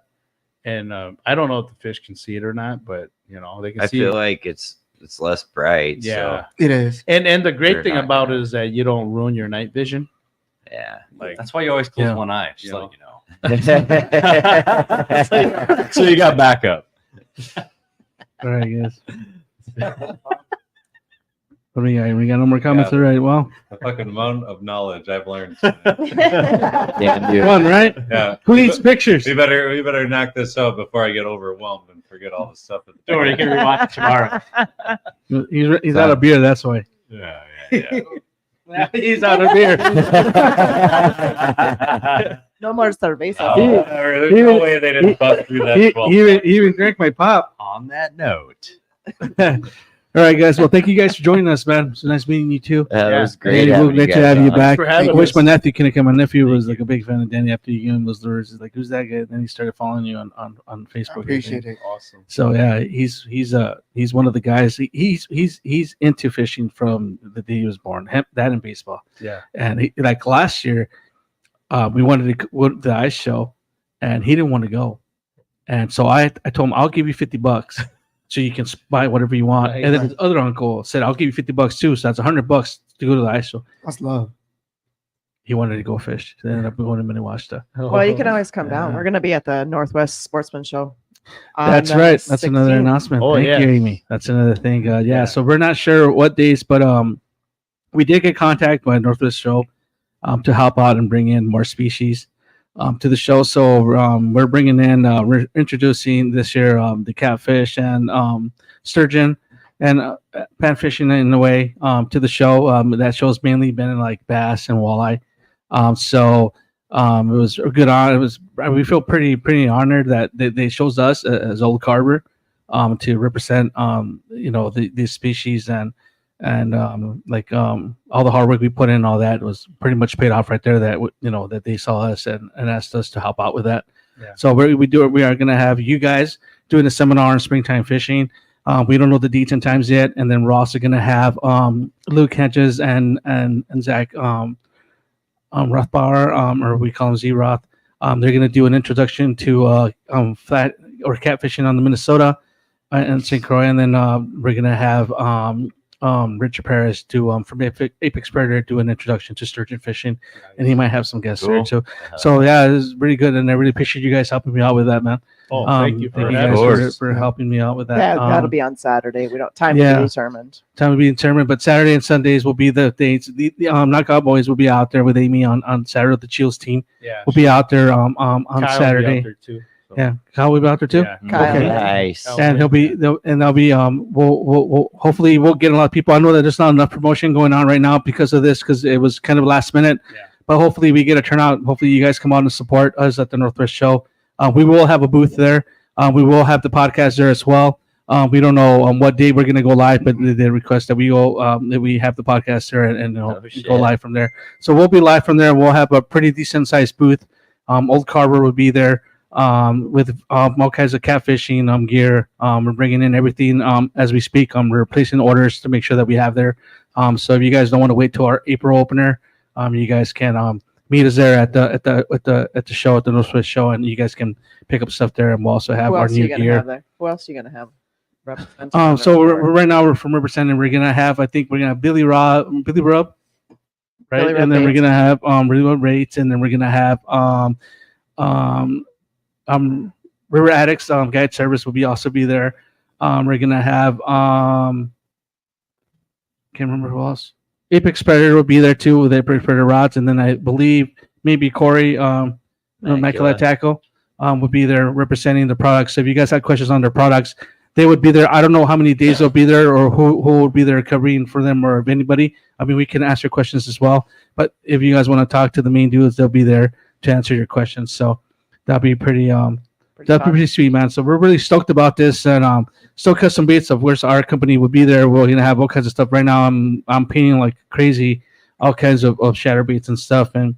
And I don't know if the fish can see it or not, but they can I see feel it. like it's less bright. Yeah. It is. And the great They're thing not about gonna- it is that you don't ruin your night vision. So yeah. Like That's why you always close Yeah. one eye. Just You let you know. So you got backup. All right, guys. What do we got? We got no more comments. Yeah. All right. Well, A fucking amount of knowledge I've learned. Damn you. fun, right? Yeah. Who needs pictures? We better knock this out before I get overwhelmed and forget all the stuff. Don't worry, you can rewatch it tomorrow. He's out of beer. That's why. Yeah. He's out of beer. No more cerveza. Oh, there's no way they didn't bust through that. He 12. even drank my pop. On that note, All right, guys. Well, thank you guys for joining us, man. It's nice meeting you too. That was great. Hey, we'll having let you guys have you on. back. for I having wish us. my nephew couldn't come. My nephew was like a big fan of Danny after you gave him those lures. He's like, "Who's that guy?" Then he started following you on I Facebook. appreciate it. Awesome. So yeah, he's one of the guys. He's into fishing from the day he was born. That and baseball. Yeah. And he, like last year, we wanted to go to the ice show, and he didn't want to go. And so I told him, I'll give you $50 so you can buy whatever you want. Right, and then right. his other uncle said, I'll give you $50 too. So that's $100 to go to the ice show. That's love. He wanted to go fish. So they ended up going to Minnewaska. Well, you can always come down. Yeah. We're going to be at the Northwest Sportsman Show. That's on, right. That's another 16th. announcement. Oh, Thank yeah. you, Amy. That's another thing. Yeah. Yeah. So we're not sure what days, but we did get contact by Northwest Show to help out and bring in more species to the show. So we're bringing in, we're introducing this year the catfish and sturgeon and pan fishing in a way to the show. That show's mainly been in like bass and walleye. So it was a good honor. It was, we feel pretty honored that they chose us as Old Carver to represent these species and all the hard work we put in, all that was pretty much paid off right there. That that they saw us and asked us to help out with that. Yeah. So we are going to have you guys doing a seminar on springtime fishing. We don't know the dates and times yet, and then we're also going to have Luke Hedges and Zach Rothbauer, or we call him Z Roth. They're going to do an introduction to flat or catfishing on the Minnesota and St. Croix, and then we're going to have Richard Paris do from Apex Predator do an introduction to sturgeon fishing, and he might have some guests there Cool. too. So yeah, it was really good, and I really appreciate you guys helping me out with that, man. Oh, thank you for Thank you having guys us. for helping me out with that. That'll be on Saturday. We don't time yeah. to be determined. Time to be determined, but Saturday and Sundays will be the dates. The Knockout Boys will be out there with Amy on Saturday. The Chills team Yeah. will be out there on Kyle will be out Saturday. there too, so. Yeah, Kyle will be out there too. Yeah. Kyle, Okay. yeah. Nice. And they'll be we'll hopefully we'll get a lot of people. I know that there's not enough promotion going on right now because of this, because it was kind of last minute. Yeah. But hopefully we get a turnout. Hopefully you guys come out and support us at the Northwest Show. We will have a booth there. We will have the podcast there as well. We don't know on what day we're going to go live, but they request that we go that we have the podcast there and go live from there. So we'll be live from there. We'll have a pretty decent sized booth. Old Carver will be there with all kinds of catfishing gear. We're bringing in everything as we speak. We're placing orders to make sure that we have there. So if you guys don't want to wait till our April opener, you guys can meet us there at the show, at the Northwest Show, and you guys can pick up stuff there. And we'll also have Who our else are you new gonna gear. have there? Who else are you gonna have? representing So Riverside? we're right now we're from Riverside, and we're gonna have, I think we're gonna have Billy Rub, right? Billy Rub And then we're Bates. gonna have Really Rub Rates, and then we're gonna have River Addicts Guide Service will also be there. We're gonna have can't remember who else. Apex Predator will be there too with Apex Predator rods, and then I believe maybe Corey Immaculate Tackle would be there representing the products. So if you guys have questions on their products, they would be there. I don't know how many days they'll be there or who will be there covering for them, or if anybody. I mean, we can ask your questions as well. But if you guys want to talk to the main dudes, they'll be there to answer your questions. So that'll be pretty Pretty that'd be fun. pretty sweet, man. So we're really stoked about this, and Still Custom Baits, of course, our company will be there. We're gonna have all kinds of stuff. Right now, I'm painting like crazy, all kinds of shatter baits and stuff, and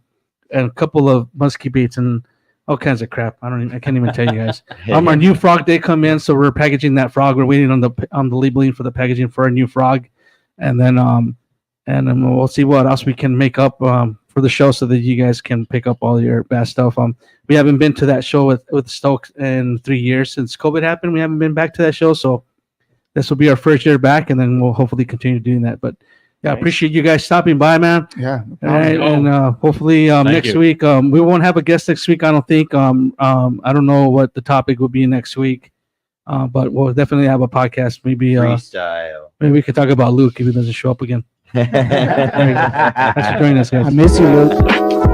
a couple of musky baits and all kinds of crap. I can't even tell you guys. Our new frog day come in, so we're packaging that frog. We're waiting on the labeling for the packaging for our new frog, and then we'll see what else we can make up for the show so that you guys can pick up all your bass stuff. We haven't been to that show with Stokes in 3 years since COVID happened. We haven't been back to that show, so this will be our first year back, and then we'll hopefully continue doing that. But yeah, Nice. Appreciate you guys stopping by, man. Yeah. All right, and hopefully next you. week we won't have a guest next week. I don't think. I don't know what the topic will be next week, but we'll definitely have a podcast. Maybe Freestyle. maybe we could talk about Luke if he doesn't show up again. Thanks for joining us, guys. I miss you, Luke.